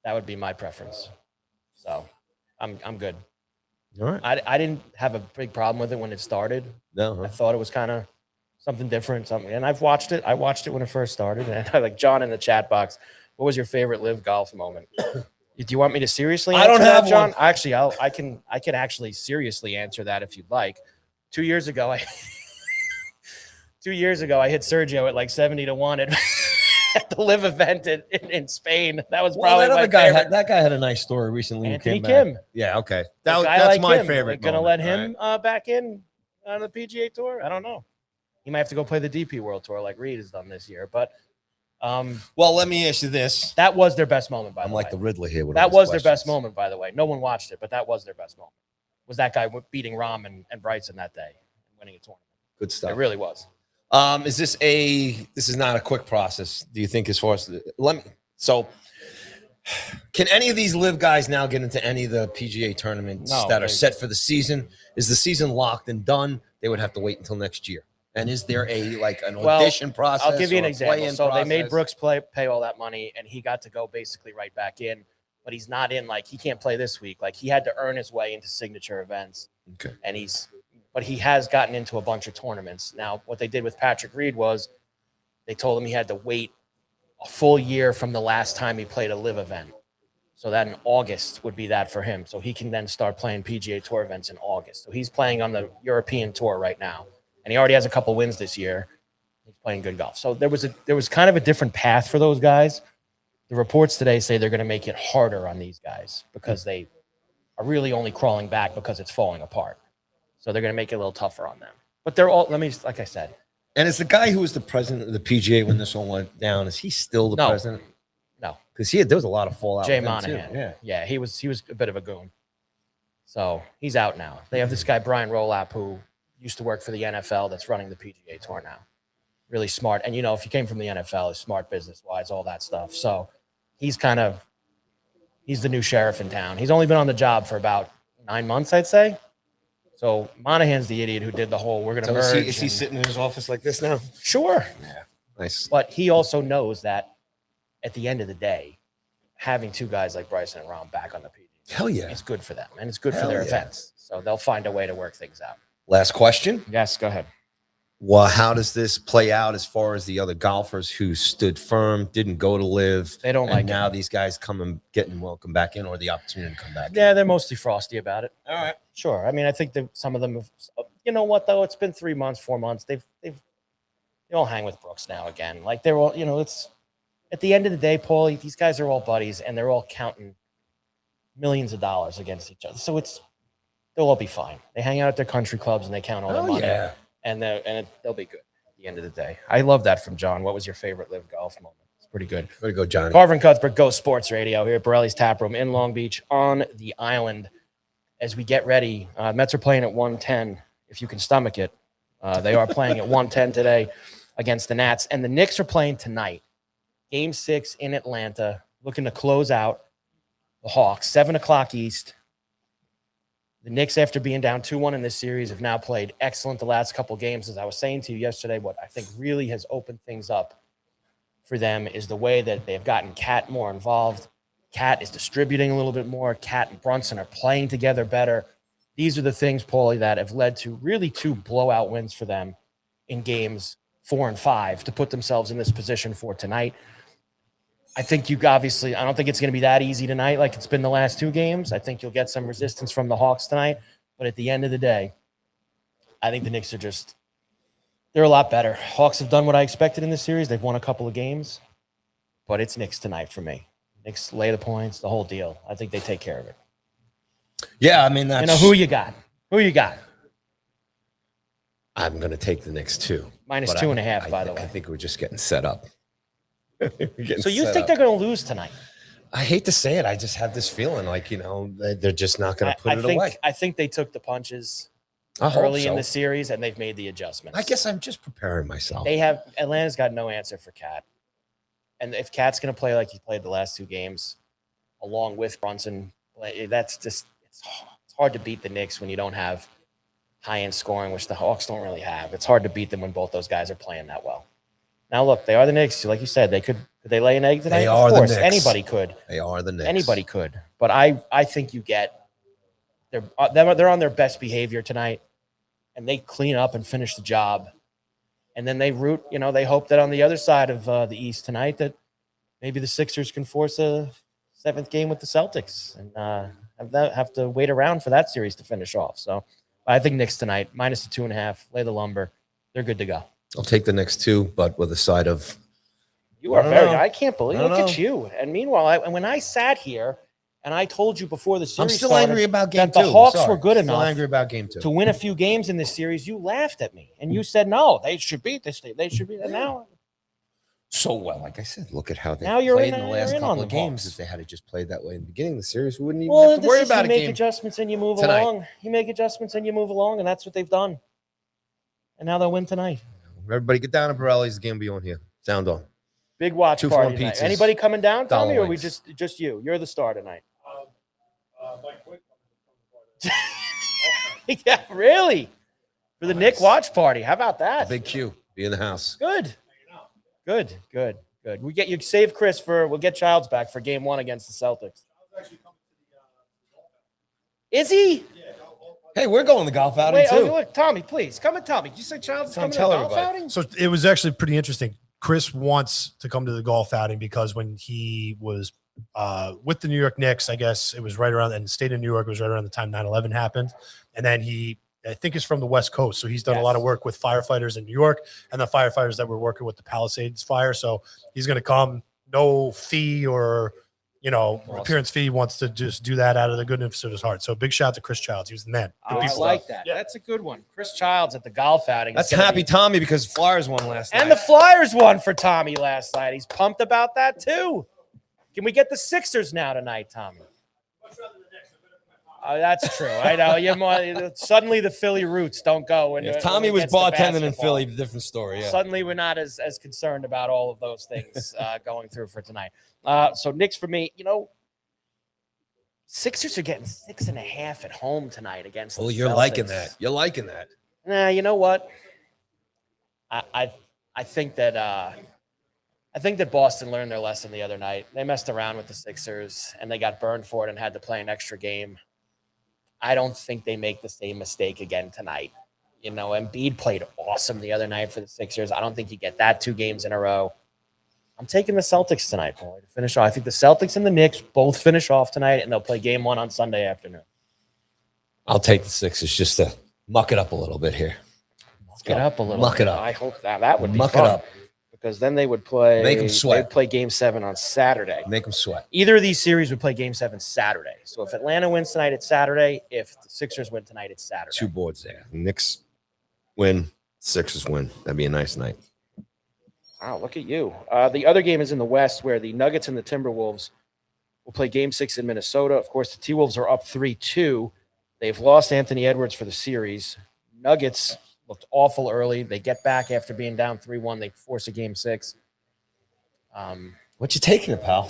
That would be my preference. So, I'm good. All right. I didn't have a big problem with it when it started. No, I thought it was kind of something different, and I've watched it. I watched it when it first started, and I like John in the chat box. What was your favorite live golf moment? Do you want me to seriously answer I don't have that, John? one. Actually, I can actually seriously answer that if you'd like. 2 years ago, I hit Sergio at like 70-1 at the live event in Spain. That was probably that my other guy favorite. That guy had a nice story recently. Anthony Kim. Yeah, okay. That's like my him. favorite. Going to let him back in on the PGA Tour? I don't know. He might have to go play the DP World Tour like Reed has done this year. But well, let me ask you this. That was their best moment, by the way. I'm like the Riddler here. That was their best moment, by the way. No one watched it, but that was their best moment. Was that guy beating Rahm and Bryson that day and winning a tournament. Good stuff. It really was. This is not a quick process, do you think, as far as can any of these live guys now get into any of the PGA tournaments that are set for the season? Is the season locked and done? They would have to wait until next year. And is there an audition process? I'll give you an example. So they made Brooks pay all that money, and he got to go basically right back in. But he's not in, he can't play this week. He had to earn his way into signature events. Okay. And but he has gotten into a bunch of tournaments. Now, what they did with Patrick Reed was they told him he had to wait a full year from the last time he played a live event. So that in August would be that for him. So he can then start playing PGA Tour events in August. So he's playing on the European Tour right now. And he already has a couple wins this year. He's playing good golf. So there was kind of a different path for those guys. The reports today say they're going to make it harder on these guys because they are really only crawling back because it's falling apart. So they're going to make it a little tougher on them. But they're all, like I said. And is the guy who was the president of the PGA when this all went down, is he still the president? No. Because there was a lot of fallout. Jay Monahan. Yeah, he was a bit of a goon. So he's out now. They have this guy, Brian Rolap, who used to work for the NFL that's running the PGA Tour now. Really smart. And, if you came from the NFL, he's smart business-wise, all that stuff. So he's the new sheriff in town. He's only been on the job for about 9 months, I'd say. So Monahan's the idiot who did the whole, we're going to merge. Is he sitting in his office like this now? Sure. Yeah. Nice. But he also knows that at the end of the day, having two guys like Bryson and Rahm back on the PGA, hell yeah, it's good for them, and it's good for their events. So they'll find a way to work things out. Last question. Yes, go ahead. Well, how does this play out as far as the other golfers who stood firm, didn't go to live? They don't like it. Now these guys come and getting welcome back in, or the opportunity to come back. Yeah, they're mostly frosty about it. All right. Sure. I mean, I think that some of them have, you know what, though? It's been 3 months, 4 months. They all hang with Brooks now again. Like, they're all, it's at the end of the day, Paulie, these guys are all buddies, and they're all counting millions of dollars against each other. So they'll all be fine. They hang out at their country clubs, and they count all their money. Yeah. And they'll be good at the end of the day. I love that from John. What was your favorite live golf moment? It's pretty good. Way to go, Johnny. Carver and Cuthbert Go Sports Radio here at Borrelli's Taproom in Long Beach on the island. As we get ready, Mets are playing at 110, if you can stomach it. They are playing at 110 today against the Nats. And the Knicks are playing tonight. Game 6 in Atlanta, looking to close out the Hawks, 7 o'clock East. The Knicks, after being down 2-1 in this series, have now played excellent the last couple games. As I was saying to you yesterday, what I think really has opened things up for them is the way that they've gotten Cat more involved. Cat is distributing a little bit more. Cat and Brunson are playing together better. These are the things, Paulie, that have led to really 2 blowout wins for them in games 4 and 5 to put themselves in this position for tonight. I think I don't think it's going to be that easy tonight like it's been the last 2 games. I think you'll get some resistance from the Hawks tonight. But at the end of the day, I think the Knicks they're a lot better. Hawks have done what I expected in this series. They've won a couple of games. But it's Knicks tonight for me. Knicks lay the points, the whole deal. I think they take care of it. Yeah, I mean, that's... who you got? Who you got? I'm going to take the Knicks too. Minus 2.5, by the way. I think we're just getting set up. So you think they're going to lose tonight? I hate to say it. I just have this feeling like, they're just not going to put it away. I think they took the punches in the series, and they've made the adjustments. I guess I'm just preparing myself. Atlanta's got no answer for Cat. And if Cat's going to play like he played the last 2 games, along with Brunson, that's just it's hard to beat the Knicks when you don't have high-end scoring, which the Hawks don't really have. It's hard to beat them when both those guys are playing that well. Now, look, they are the Knicks. Like you said, could they lay an egg tonight? Of course, anybody could. They are the Knicks. Anybody could. But I think they're on their best behavior tonight, and they clean up and finish the job. And then they they hope that on the other side of the East tonight that maybe the Sixers can force a 7th game with the Celtics and have to wait around for that series to finish off. So I think Knicks tonight, minus the 2.5, lay the lumber. They're good to go. I'll take the Knicks too, but with a side of... You are I can't believe. Look at you. And meanwhile, when I sat here and I told you before the series I'm still angry about game 2. The Hawks were good enough angry about game 2. to win a few games in this series, you laughed at me. And you said, no, they should beat this team. They should beat it now. So well, like I said, look at how they played in the last couple of games. Hawks. If they had just played that way in the beginning of the series, we wouldn't even have to worry about it. You make adjustments and you move along. You make adjustments and you move along, and that's what they've done. And now they'll win tonight. Everybody get down to Borrelli's. The game will be on here. Sound on. Big watch 2 party for tonight. pizzas. Anybody coming down, Tommy, or are we wings. just you? You're the star tonight. Yeah, really? For the Nick watch party. How about that? Big Q. Be in the house. Good. You save Chris we'll get Childs back for game 1 against the Celtics. Is he? Hey, we're going to golf outing too. Look, Tommy, please come and tell me. Did you say Childs coming to the golf outing? So it was actually pretty interesting. Chris wants to come to the golf outing because when he was with the New York Knicks, I guess it was right around, and the state of New York was right around the time 9/11 happened. And then I think is from the West Coast. So he's done a lot of work with firefighters in New York and the firefighters that were working with the Palisades fire. So he's going to come, no fee or appearance fee, wants to just do that out of the goodness of his heart. So big shout out to Chris Childs. He was the man. I like that. Yeah. That's a good one. Chris Childs at the golf outing. That's happy Tommy because Flyers won last night. And the Flyers won for Tommy last night. He's pumped about that too. Can we get the Sixers now tonight, Tommy? That's true. I know. Suddenly the Philly roots don't go. If Tommy was bartending in Philly, different story. Yeah. Suddenly we're not as concerned about all of those things going through for tonight. So Knicks for me, Sixers are getting 6.5 at home tonight against the you're Celtics. liking that. You're liking that. Nah, you know what? I think that Boston learned their lesson the other night. They messed around with the Sixers and they got burned for it and had to play an extra game. I don't think they make the same mistake again tonight. Embiid played awesome the other night for the Sixers. I don't think you get that 2 games in a row. I'm taking the Celtics tonight, boy, to finish off. I think the Celtics and the Knicks both finish off tonight, and they'll play game 1 on Sunday afternoon. I'll take the Sixers just to muck it up a little bit here. Muck it up a little Muck bit. it up. I hope that would be muck fun. it up. Because then they would play. Make them sweat. They'd play game 7 on Saturday. Make them sweat. Either of these series would play game 7 Saturday. So if Atlanta wins tonight, it's Saturday. If the Sixers win tonight, it's Saturday. 2 boards there. Knicks win, Sixers win. That'd be a nice night. Wow, look at you. The other game is in the West where the Nuggets and the Timberwolves will play game 6 in Minnesota. Of course, the T-Wolves are up 3-2. They've lost Anthony Edwards for the series. Nuggets looked awful early. They get back after being down 3-1. They force a game 6. What you taking it, pal?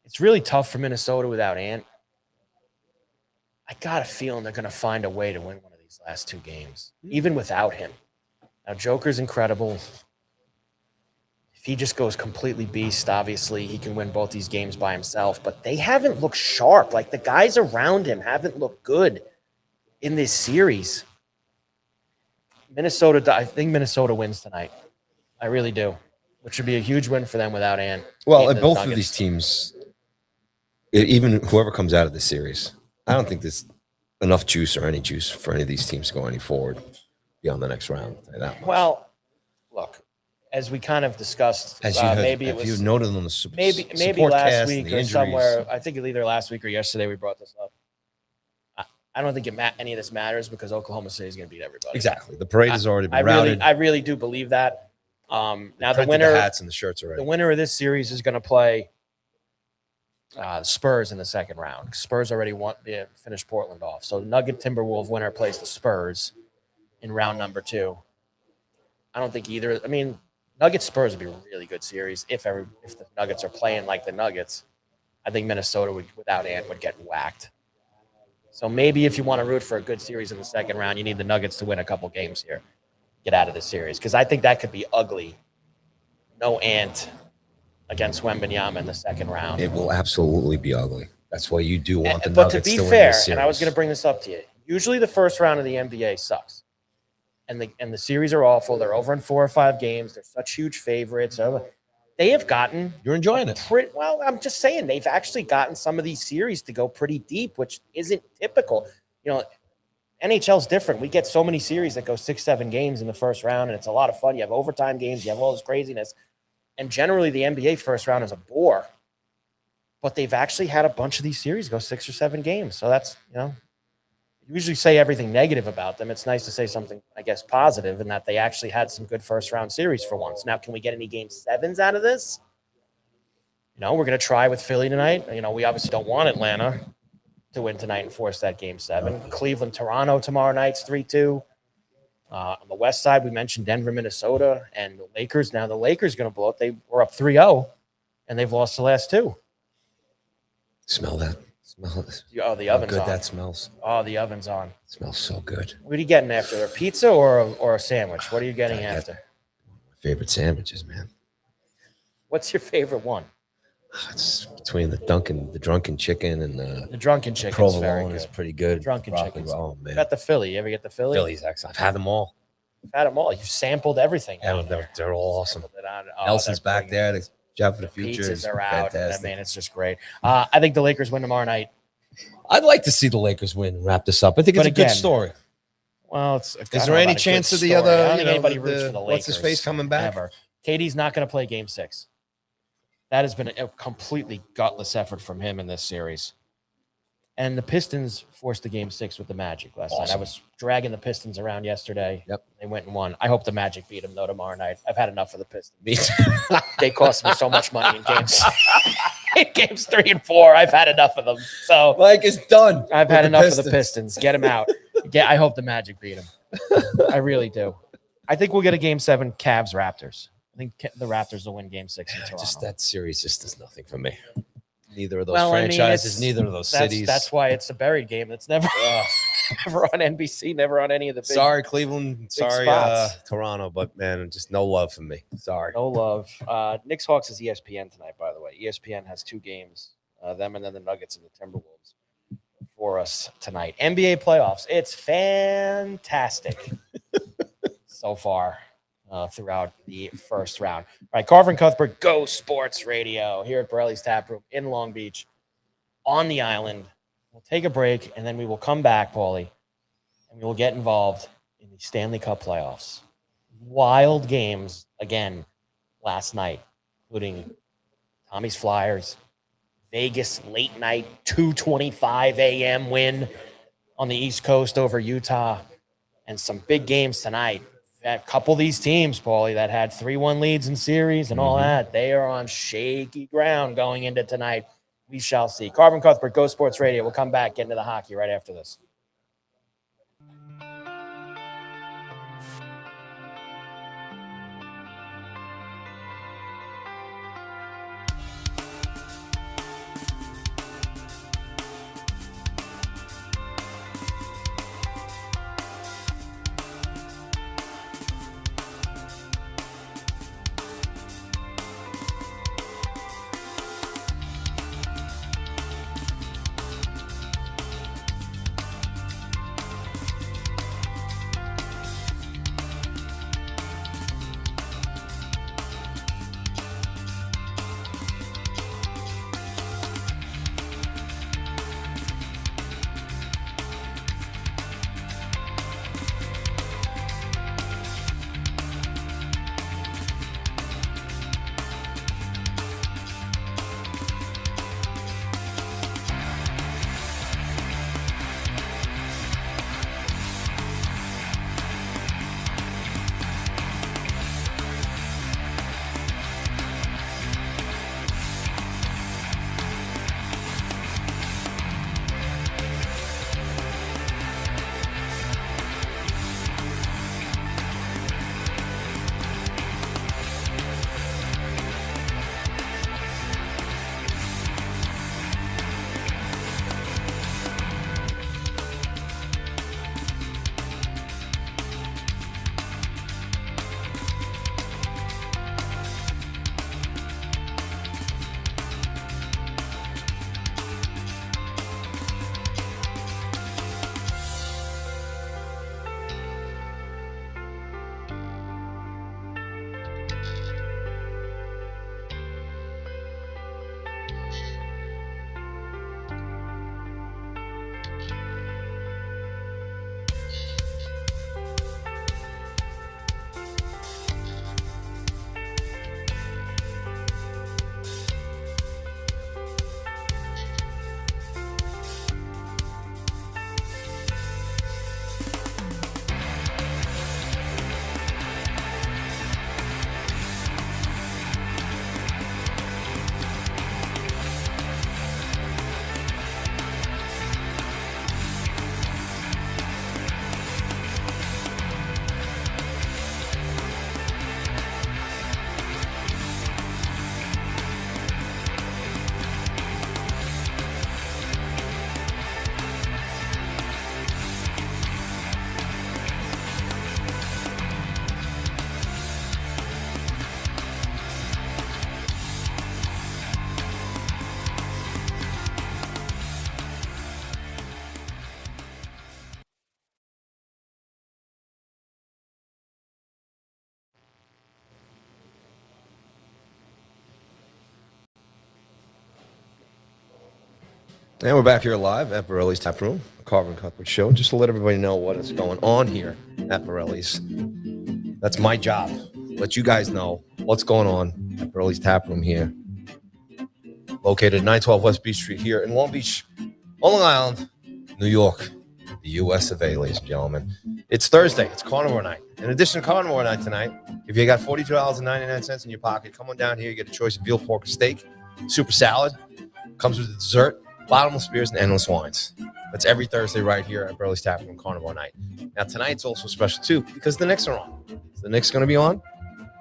It's really tough for Minnesota without Ant. I got a feeling they're going to find a way to win one of these last 2 games, even without him. Now, Joker's incredible. If he just goes completely beast, obviously, he can win both these games by himself. But they haven't looked sharp. Like, the guys around him haven't looked good in this series. I think Minnesota wins tonight. I really do, which would be a huge win for them without Ant. Well, both of these teams, even whoever comes out of this series, I don't think there's enough juice or any juice for any of these teams to go any forward beyond the next round. Well, look, as we kind of discussed, maybe it was you noted on the maybe last week or somewhere. I think either last week or yesterday we brought this up. I don't think any of this matters because Oklahoma City is going to beat everybody. Exactly. The parade has already been routed. I really do believe that. Now the winner, the hats and the shirts already. The winner of this series is going to play Spurs in the second round. Spurs already finished Portland off. So the Nugget Timberwolves winner plays the Spurs in round number 2. I don't think either. I mean, Nuggets Spurs would be a really good series if the Nuggets are playing like the Nuggets. I think Minnesota without Ant would get whacked. So maybe if you want to root for a good series in the second round, you need the Nuggets to win a couple games here. Get out of this series because I think that could be ugly. No Ant against Wembanyama in the second round. It will absolutely be ugly. That's why you do want the but Nuggets to be to fair, win this series. and I was going to bring this up to you. Usually the first round of the NBA sucks. And the series are awful. They're over in 4 or 5 games. They're such huge favorites. They have gotten – You're enjoying it. Well, I'm just saying they've actually gotten some of these series to go pretty deep, which isn't typical. NHL's different. We get so many series that go 6-7 games in the first round, and it's a lot of fun. You have overtime games. You have all this craziness. And generally the NBA first round is a bore. But they've actually had a bunch of these series go 6 or 7 games. So that's, you usually say everything negative about them. It's nice to say something, I guess, positive in that they actually had some good first-round series for once. Now, can we get any Game 7s out of this? We're going to try with Philly tonight. We obviously don't want Atlanta to win tonight and force that Game 7. Cleveland-Toronto tomorrow night's 3-2. On the west side, we mentioned Denver, Minnesota, and the Lakers. Now, the Lakers going to blow it. They were up 3-0, and they've lost the last 2. Smell that. Smell it. Oh, the oven's on. How good that smells. Oh, the oven's on. It smells so good. What are you getting after? A pizza or a sandwich? What are you getting after? My favorite sandwiches, man. What's your favorite one? It's between the drunken chicken and the drunken chicken. Provolone is pretty good. Drunken chicken. Oh man. Got the Philly. You ever get the Philly? Philly's excellent. I've had them all. You've had them all. You've sampled everything. Yeah, they're all awesome. Nelson's back there. The Jeff for the future. Pizzas are out. I mean, it's just great. I think the Lakers win tomorrow night. I'd like to see the Lakers win and wrap this up. I think it's a good story. Well, is there any chance of the other? I don't think anybody roots for the Lakers. What's his face coming back? Ever. KD's not going to play Game 6. That has been a completely gutless effort from him in this series. And the Pistons forced the game 6 with the Magic last night. I was dragging the Pistons around yesterday. Yep. They went and won. I hope the Magic beat them, though, tomorrow night. I've had enough of the Pistons. Me too. They cost me so much money in games. In games 3 and 4, I've had enough of them. So Mike is done. I've had enough of the Pistons. Get them out. I hope the Magic beat them. I really do. I think we'll get a game 7 Cavs Raptors. I think the Raptors will win game 6 in Toronto. Just that series just does nothing for me. Neither of those franchises, neither of those cities. That's why it's a buried game. That's never, never on NBC, never on any of the big. Sorry, Cleveland. Sorry, spots. Toronto. But, man, just no love for me. Sorry. No love. Knicks Hawks is ESPN tonight, by the way. ESPN has 2 games, them and then the Nuggets and the Timberwolves for us tonight. NBA playoffs. It's fantastic so far. Throughout the first round. All right, Carver and Cuthbert, Go Sports Radio here at Borrelli's Taproom in Long Beach on the island. We'll take a break, and then we will come back, Paulie, and we will get involved in the Stanley Cup playoffs. Wild games, again, last night, including Tommy's Flyers, Vegas late night 2:25 a.m. win on the East Coast over Utah, and some big games tonight. A couple of these teams, Paulie, that had 3-1 leads in series and all that, they are on shaky ground going into tonight. We shall see. Carver and Cuthbert, Go Sports Radio. We'll come back, get into the hockey right after this. And we're back here live at Borrelli's Taproom, Carver and Cuthbert show, just to let everybody know what is going on here at Borrelli's. That's my job. Let you guys know what's going on at Borrelli's Taproom here located at 912 West Beach Street here in Long Beach, on Long Island, New York, the U.S. of A, ladies and gentlemen. It's Thursday. It's Carnivore Night. In addition to Carnivore Night tonight, if you got $42.99 in your pocket, come on down here. You get a choice of veal, pork, or steak, super salad. Comes with a dessert, bottomless beers, and endless wines. That's every Thursday right here at Borrelli's Taproom on Carnivore Night. Now, tonight's also special, too, because the Knicks are on. So the Knicks are going to be on,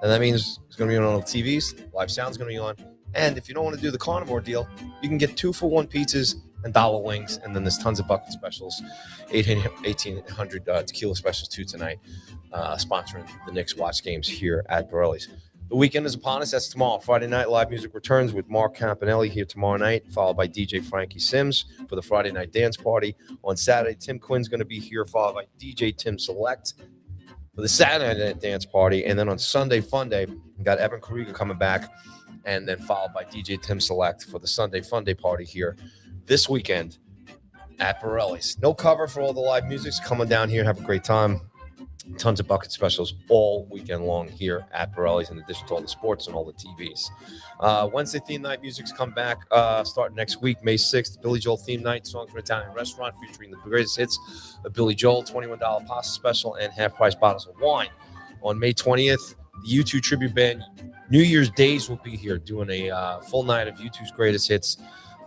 and that means it's going to be on all the TVs. Live sound's going to be on. And if you don't want to do the carnivore deal, you can get 2-for-1 pizzas and dollar wings, and then there's tons of bucket specials, 1,800 tequila specials, too, tonight, sponsoring the Knicks watch games here at Borrelli's. The weekend is upon us. That's tomorrow. Friday night live music returns with Mark Campanelli here tomorrow night, followed by DJ Frankie Sims for the Friday night dance party. On Saturday, Tim Quinn's going to be here, followed by DJ Tim Select for the Saturday night dance party. And then on Sunday, Fun Day, we got Evan Kariga coming back, and then followed by DJ Tim Select for the Sunday Fun Day party here this weekend at Borrelli's. No cover for all the live music. Coming down here, have a great time. Tons of bucket specials all weekend long here at Borrelli's, in addition to all the sports and all the TVs. Wednesday theme night music's come back starting next week, May 6th. Billy Joel theme night, Song from Italian Restaurant, featuring the greatest hits of Billy Joel, $21 pasta special, and half-price bottles of wine. On May 20th, the U2 tribute band New Year's Days will be here doing a full night of U2's greatest hits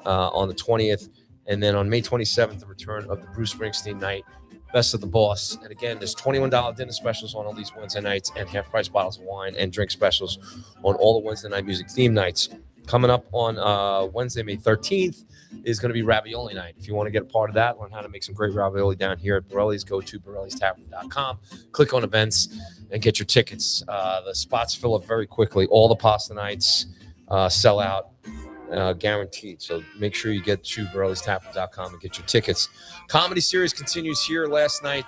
on the 20th. And then on May 27th, the return of the Bruce Springsteen night, Best of the Boss. And again, there's $21 dinner specials on all these Wednesday nights, and half-price bottles of wine and drink specials on all the Wednesday night music theme nights. Coming up on Wednesday, May 13th, is going to be Ravioli Night. If you want to get a part of that, learn how to make some great ravioli down here at Borrelli's, go to Borrelli'sTaproom.com, click on events, and get your tickets. The spots fill up very quickly. All the pasta nights sell out. Guaranteed. So make sure you get to Borrelli'sTaproom.com and get your tickets. Comedy series continues here. Last night,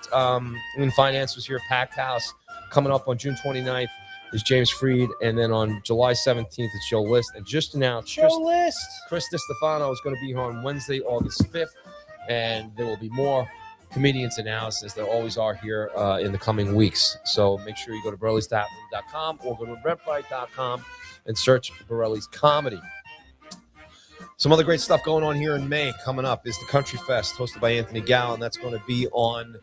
In Finance was here, packed house. Coming up on June 29th is James Freed, and then on July 17th it's Joe List. And just announced, Chris DiStefano is going to be here on Wednesday, August 5th, and there will be more comedians announced, as there always are here in the coming weeks. So make sure you go to Borrelli'sTaproom.com or go to Eventbrite.com and search Borrelli's Comedy. Some other great stuff going on here in May. Coming up is the Country Fest, hosted by Anthony Gow, and that's going to be on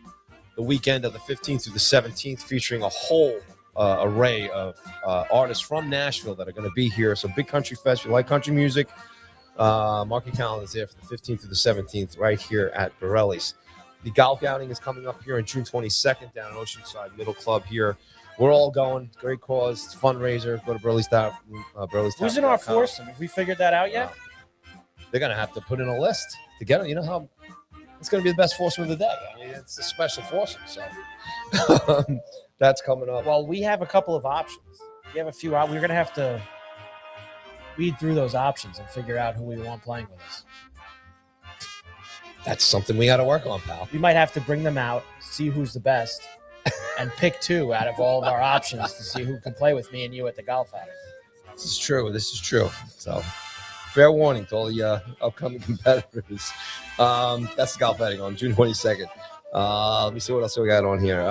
the weekend of the 15th through the 17th, featuring a whole array of artists from Nashville that are going to be here. So big Country Fest. If you like country music, mark your calendars there for the 15th through the 17th right here at Borrelli's. The golf outing is coming up here on June 22nd down at Oceanside Middle Club here. We're all going. Great cause. It's a fundraiser. Go to Borrelli's. Who's in our foursome? Have we figured that out yet? They're going to have to put in a list to get it. You know how it's going to be the best foursome of the day. I mean, it's a special foursome. So that's coming up. Well, we have a couple of options. We have a few. We're going to have to weed through those options and figure out who we want playing with us. That's something we got to work on, pal. We might have to bring them out, see who's the best, and pick two out of all of our options to see who can play with me and you at the golf outing. This is true. So fair warning to all the upcoming competitors. That's the golf outing on June 22nd. Let me see what else we got on here.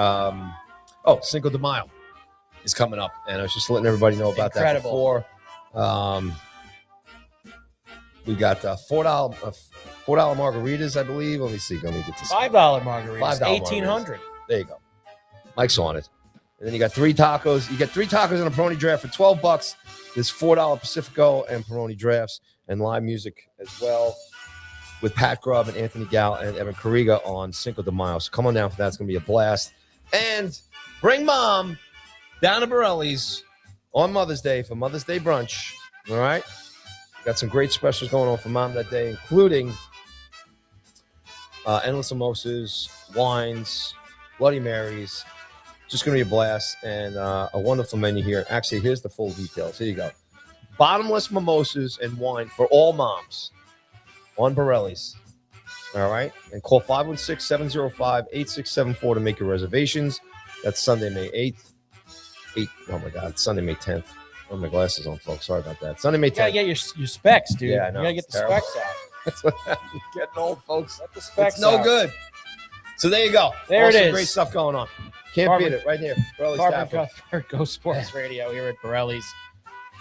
Cinco de Mayo is coming up, and I was just letting everybody know about that before. We got $4 margaritas, I believe. Let me see. Let me get this. $5 margaritas. $1,800. There you go. Mike's on it. And then you got 3 tacos. You get 3 tacos and a Peroni draft for $12. There's $4 Pacifico and Peroni drafts, and live music as well with Pat Grubb and Anthony Gow and Evan Kariga on Cinco de Mayo. So come on down for that. It's going to be a blast. And bring mom down to Borrelli's on Mother's Day for Mother's Day brunch. All right? Got some great specials going on for mom that day, including endless mimosas, wines, Bloody Marys. Just going to be a blast and a wonderful menu here. Actually, here's the full details. Here you go. Bottomless mimosas and wine for all moms on Borrelli's. All right? And call 516-705-8674 to make your reservations. That's Sunday, May 8th. Oh, my God. It's Sunday, May 10th. Oh, my glasses on, folks. Sorry about that. Sunday, May 10th. You got to get your specs, dude. Yeah, I know. You got to get the specs out. That's what happens. Getting old, folks. Let the specs It's no out. good. So there you go. There it is. Great stuff going on. Can't beat it right here. Carver and Cuthbert, Go Sports Radio here at Borrelli's.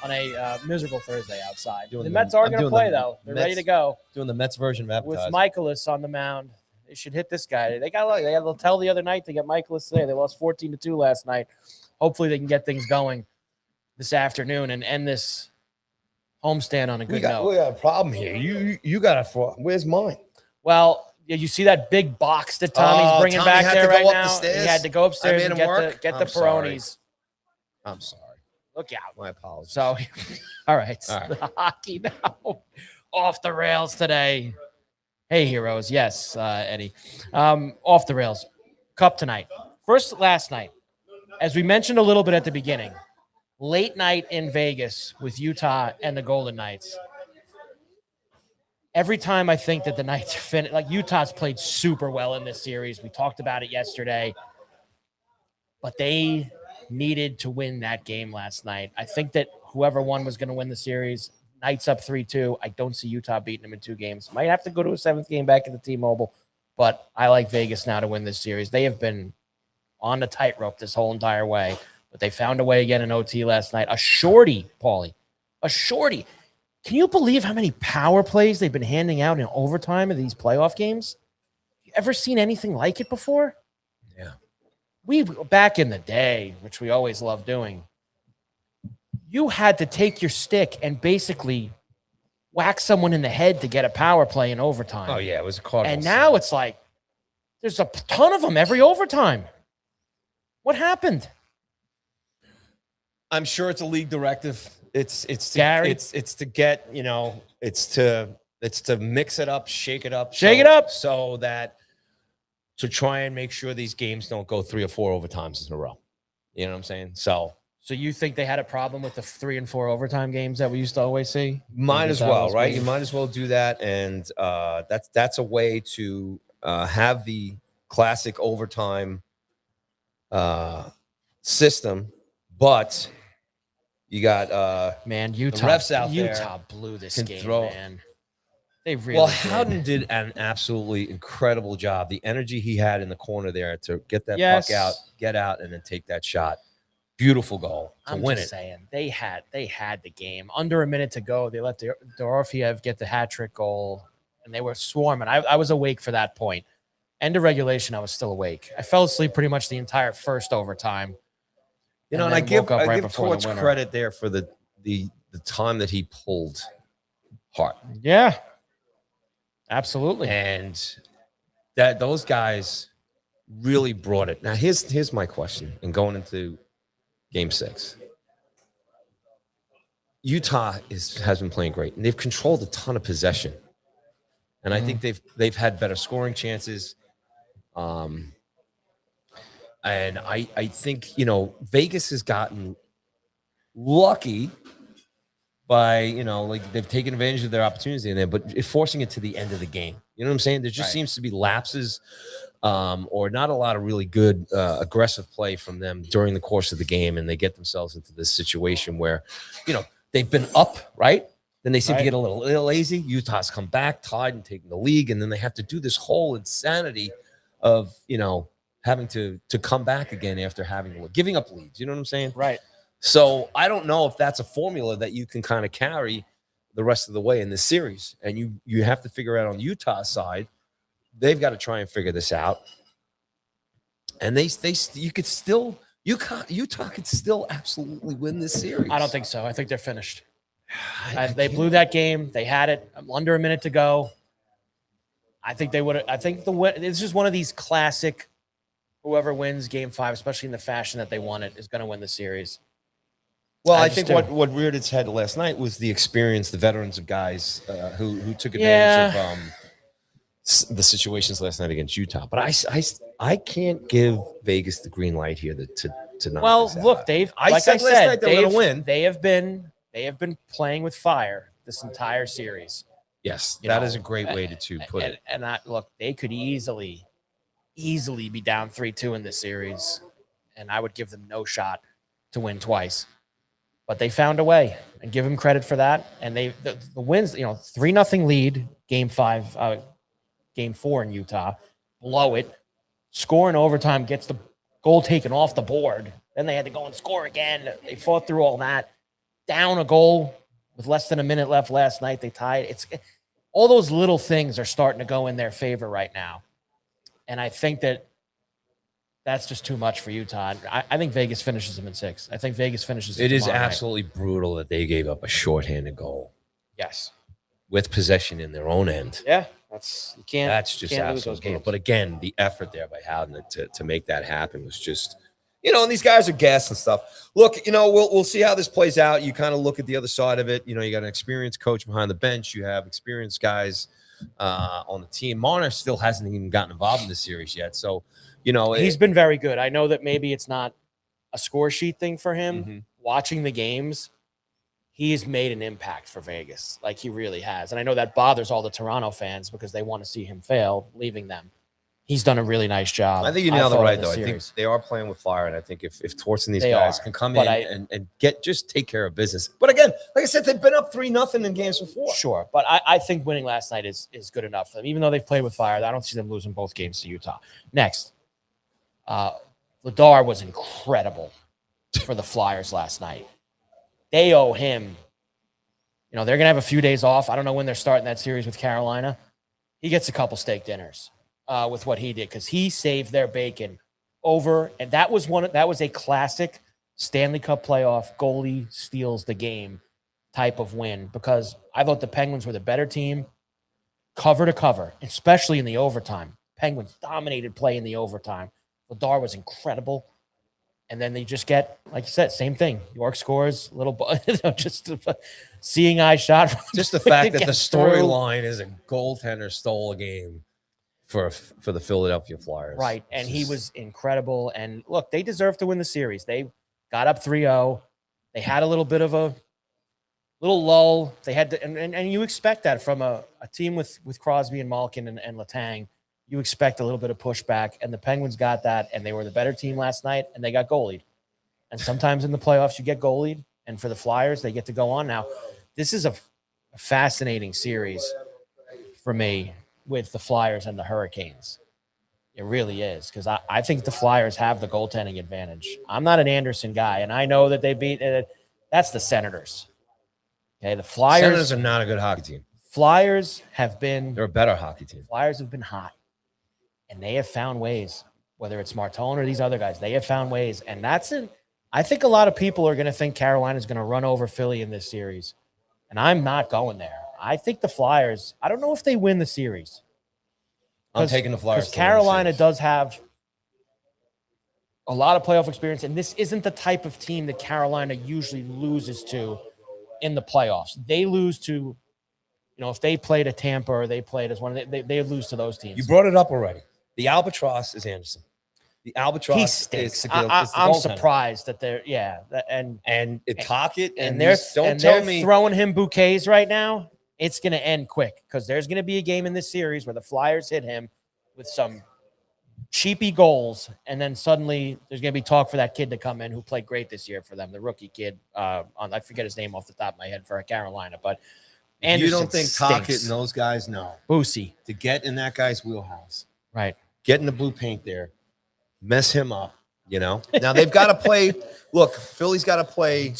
on a miserable Thursday outside. Doing The the- Mets are I'm going to doing play, the though. They're ready Mets- to go. Doing the Mets version of With advertising. Michaelis on the mound. They should hit this guy. They got lucky. They had a tell the other night to get Michaelis today. They lost 14-2 last night. Hopefully they can get things going this afternoon and end this homestand on a good note. We got a problem here. You got a fraud. Where's mine? Well, yeah, you see that big box that Tommy's bringing Tommy back had there to go right up the now? stairs? He had to go upstairs I and made him work? get the I'm sorry. Peronis. I'm sorry. Look out. My apologies. So, all right. All right. The hockey now off the rails today. Hey, heroes. Yes, Eddie. Off the rails. Cup tonight. First, last night. As we mentioned a little bit at the beginning, late night in Vegas with Utah and the Golden Knights. Every time I think that the Knights are finished, like Utah's played super well in this series. We talked about it yesterday, but they needed to win that game last night. I think that whoever won was going to win the series. Knights up 3-2. I don't see Utah beating them in 2 games. Might have to go to a 7th game back at the T-Mobile, but I like Vegas now to win this series. They have been on the tightrope this whole entire way, but they found a way again in OT last night. A shorty, Paulie. A shorty. Can you believe how many power plays they've been handing out in overtime of these playoff games? You ever seen anything like it before? Yeah. We back in the day, which we always loved doing, you had to take your stick and basically whack someone in the head to get a power play in overtime. Oh, yeah. It was a Cardinals. And now it's like there's a ton of them every overtime. What happened? I'm sure it's a league directive. It's to, Gary? it's to get, it's to mix it up, shake it up. Shake it up. So that to try and make sure these games don't go 3 or 4 overtimes in a row. You know what I'm saying? So you think they had a problem with the 3 and 4 overtime games that we used to always see? might as That well, was right? big. You might as well do that. And that's a way to have the classic overtime system, but you got Man, Utah, refs out there Utah blew this can game, throw- man. They really well, did. Howden did an absolutely incredible job. The energy he had in the corner there to get that Yes. puck out, get out, and then take that shot. Beautiful goal to I'm win just it. saying they had the game. Under a minute to go, they let Dorofiev get the hat trick goal, and they were swarming. I was awake for that point. End of regulation, I was still awake. I fell asleep pretty much the entire first overtime. And then I give woke up right give before Torch the winner. credit there for the time that he pulled Hart. Yeah, absolutely. And that those guys really brought it. Now here's my question, and going into Game 6. Utah has been playing great, and they've controlled a ton of possession. And I think they've had better scoring chances. And I think, Vegas has gotten lucky by, like they've taken advantage of their opportunities in there, but forcing it to the end of the game. You know what I'm saying? There just Right. seems to be lapses or not a lot of really good aggressive play from them during the course of the game. And they get themselves into this situation where, they've been up, right? Then they seem to Right. get a little lazy. Utah's come back, tied and taken the league. And then they have to do this whole insanity of, having to come back again after giving up leads. You know what I'm saying? Right. So I don't know if that's a formula that you can kind of carry the rest of the way in this series. And you have to figure out on the Utah side, they've got to try and figure this out. And Utah could still absolutely win this series. I don't think so. I think they're finished. They blew that game. They had it under a minute to go. I think they would. I think it's just one of these classic. Whoever wins Game 5, especially in the fashion that they won it, is going to win the series. Well, I I just think do. what reared its head last night was the experience, the veterans of guys who took advantage of the situations last night against Utah. But I can't give Vegas the green light here to knock Well, this out. look, Dave. I like said I last said, night they were gonna win. They have been playing with fire this entire series. Yes, You that know, is a great way to put it. And look, they could easily be down 3-2 in this series, and I would give them no shot to win twice. But they found a way, and give them credit for that. And the wins, 3-0 lead, Game 4 in Utah, blow it, score in overtime, gets the goal taken off the board. Then they had to go and score again. They fought through all that. down a goal with less than a minute left last night. They tied. It's all those little things are starting to go in their favor right now. And I think that's just too much for Utah. I think Vegas finishes them in 6. I think Vegas finishes them It is tomorrow night. absolutely brutal that they gave up a shorthanded goal Yes. with possession in their own end. Yeah. That's just can't lose those absolutely brutal. games. But again, the effort there by Howden to make that happen was just, and these guys are gas and stuff. Look, we'll see how this plays out. You kind of look at the other side of it. You got an experienced coach behind the bench. You have experienced guys on the team. Marner still hasn't even gotten involved in the series yet. So, he's been very good. I know that maybe it's not a score sheet thing for him. Mm-hmm. Watching the games, he's made an impact for Vegas. Like he really has. And I know that bothers all the Toronto fans because they want to see him fail, leaving them. He's done a really nice job. I think you nailed it thought, right, in the though. I think series. they are playing with fire, and I think if Torts and these They guys are, can come but in and just take care of business. But again, like I said, they've been up 3-0 in games before. Sure, but I think winning last night is good enough for them. Even though they've played with fire, I don't see them losing both games to Utah. Next, Vladar was incredible for the Flyers last night. They owe him. They're going to have a few days off. I don't know when they're starting that series with Carolina. He gets a couple steak dinners with what he did because he saved their bacon over. And that was a classic Stanley Cup playoff goalie steals the game type of win because I thought the Penguins were the better team cover to cover, especially in the overtime. Penguins dominated play in the overtime. Vladar was incredible. And then they just get, like you said, same thing. York scores, just a seeing eye shot. Just the fact that the storyline is a goaltender stole a game for the Philadelphia Flyers. Right, and he was incredible. And look, they deserve to win the series. They got up 3-0. They had a little bit of a little lull. They had to, and you expect that from a team with Crosby and Malkin and Letang. You expect a little bit of pushback, and the Penguins got that, and they were the better team last night, and they got goalied. And sometimes in the playoffs, you get goalied, and for the Flyers, they get to go on. Now, this is a fascinating series for me with the Flyers and the Hurricanes. It really is, because I think the Flyers have the goaltending advantage. I'm not an Anderson guy, and I know that they beat that's the Senators. Okay, the Flyers. Senators are not a good hockey team. Flyers have been. They're a better hockey team. Flyers have been hot. And they have found ways, whether it's Martone or these other guys, they have found ways. And that's it. I think a lot of people are going to think Carolina's going to run over Philly in this series. And I'm not going there. I think the Flyers, I don't know if they win the series. I'm taking the Flyers. Because Carolina does have a lot of playoff experience. And this isn't the type of team that Carolina usually loses to in the playoffs. They lose to, if they played a Tampa or they played as one, they lose to those teams. You brought it up already. The albatross is Anderson. The albatross he stinks. is I'm surprised that they're and Tocchet and they're throwing him bouquets right now. It's going to end quick because there's going to be a game in this series where the Flyers hit him with some cheapy goals, and then suddenly there's going to be talk for that kid to come in who played great this year for them, the rookie kid. I forget his name off the top of my head for Carolina, but Anderson you don't think stinks. Tocchet and those guys know Boosie to get in that guy's wheelhouse, right? Get in the blue paint there, mess him up. Now they've got to play. Look, Philly's got to play.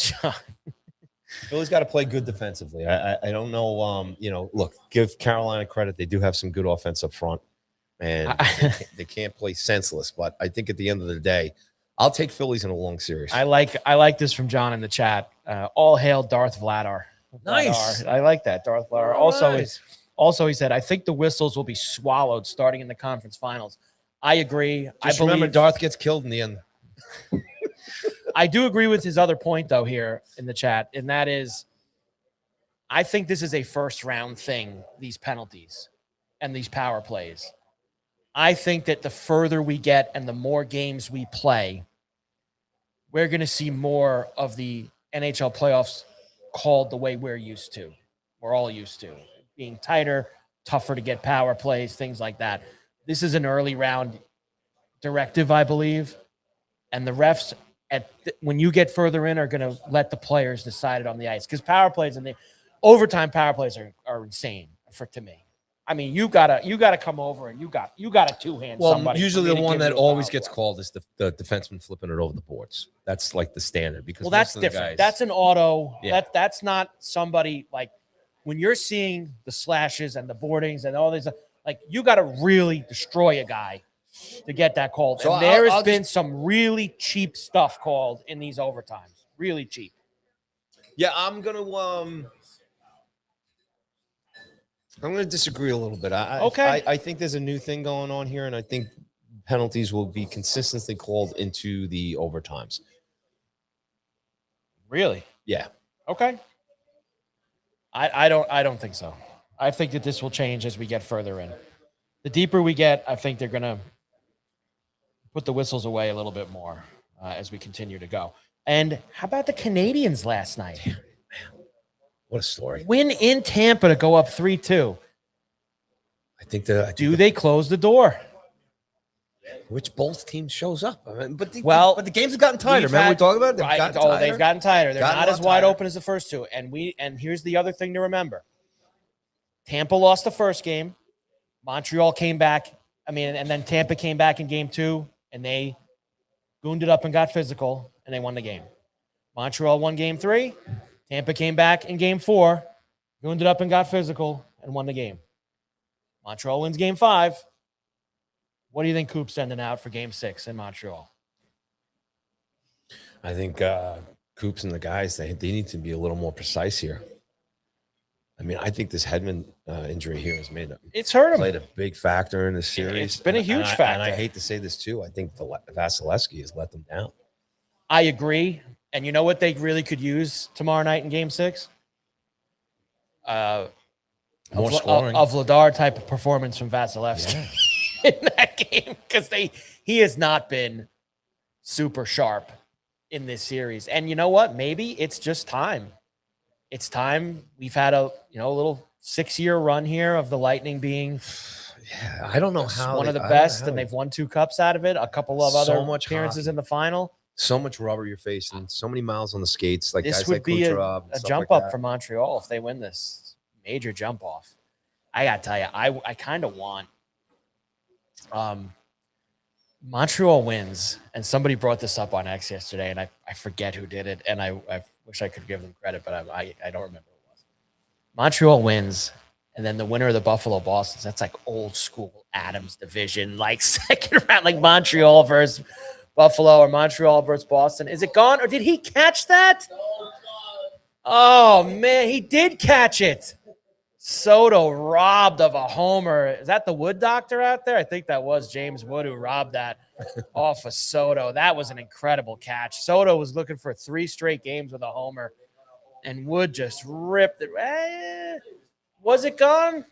Philly's got to play good defensively. I don't know. Look, give Carolina credit. They do have some good offense up front, and they can't play senseless. But I think at the end of the day, I'll take Phillies in a long series. I like this from John in the chat. All hail Darth Vladar. Nice. I like that, Darth Vladar. Also, he said, I think the whistles will be swallowed starting in the conference finals. I agree. Remember, Darth gets killed in the end. I do agree with his other point, though, here in the chat, and that is I think this is a first-round thing, these penalties and these power plays. I think that the further we get and the more games we play, we're going to see more of the NHL playoffs called the way we're used to. We're all used to being tighter, tougher to get power plays, things like that. This is an early round directive, I believe. And the refs, when you get further in, are going to let the players decide it on the ice. Because power plays and the overtime power plays are insane to me. I mean, you gotta come over and you gotta two-hand Well, somebody. for usually me the to one give that you a always foul gets for. called is the defenseman flipping it over the boards. That's like the standard because Well, that's most of the different. guys- That's an auto. Yeah. That's not somebody like when you're seeing the slashes and the boardings and all these. Like you got to really destroy a guy to get that called. So And there has I'll been some really cheap stuff called in these overtimes. Really cheap. Yeah, I'm gonna disagree a little bit. Okay. I think there's a new thing going on here, and I think penalties will be consistently called into the overtimes. Really? Yeah. Okay. I don't think so. I think that this will change as we get further in. The deeper we get, I think they're gonna put the whistles away a little bit more as we continue to go. And how about the Canadians last night? What a story. Win in Tampa to go up 3-2. Do they close the door? Which both teams shows up? I mean, but the games have gotten tighter. We've Remember we had- talked about it? They've gotten tighter. They're Gotten not a as lot wide tighter. open as the first two. And here's the other thing to remember. Tampa lost the first game. Montreal came back. And then Tampa came back in game 2, and they gooned it up and got physical, and they won the game. Montreal won game 3. Tampa came back in game 4, gooned it up and got physical, and won the game. Montreal wins game 5. What do you think Coop's sending out for game 6 in Montreal? I think Coops and the guys, they need to be a little more precise here. I mean, I think this Hedman injury here has played a big factor in the series. It's been a huge factor. And I hate to say this too. I think Vasilevsky has let them down. I agree. And you know what they really could use tomorrow night in game 6? More scoring. A Vladar type of performance from Vasilevsky in that game because he has not been super sharp in this series. And you know what? Maybe it's just time. It's time. We've had a little 6-year run here of the Lightning being I don't know how one of the best, and they've won 2 cups out of it. A couple of other appearances in the final. So much rubber you're facing, so many miles on the skates. Like This guys would like be a Kucherov, jump like up that. for Montreal if they win this. Major jump off. I gotta tell you, I kind of want Montreal wins, and somebody brought this up on X yesterday, and I forget who did it, and I wish I could give them credit, but I don't remember who it was. Montreal wins, and then the winner of the Buffalo Boston, that's like old school Adams division, like second round, like Montreal versus Buffalo or Montreal versus Boston. Is it gone, or did he catch that? Oh, man, he did catch it. Soto robbed of a homer. Is that the Wood doctor out there? I think that was James Wood who robbed that off of Soto. That was an incredible catch. Soto was looking for 3 straight games with a homer, and Wood just ripped it. Was it gone?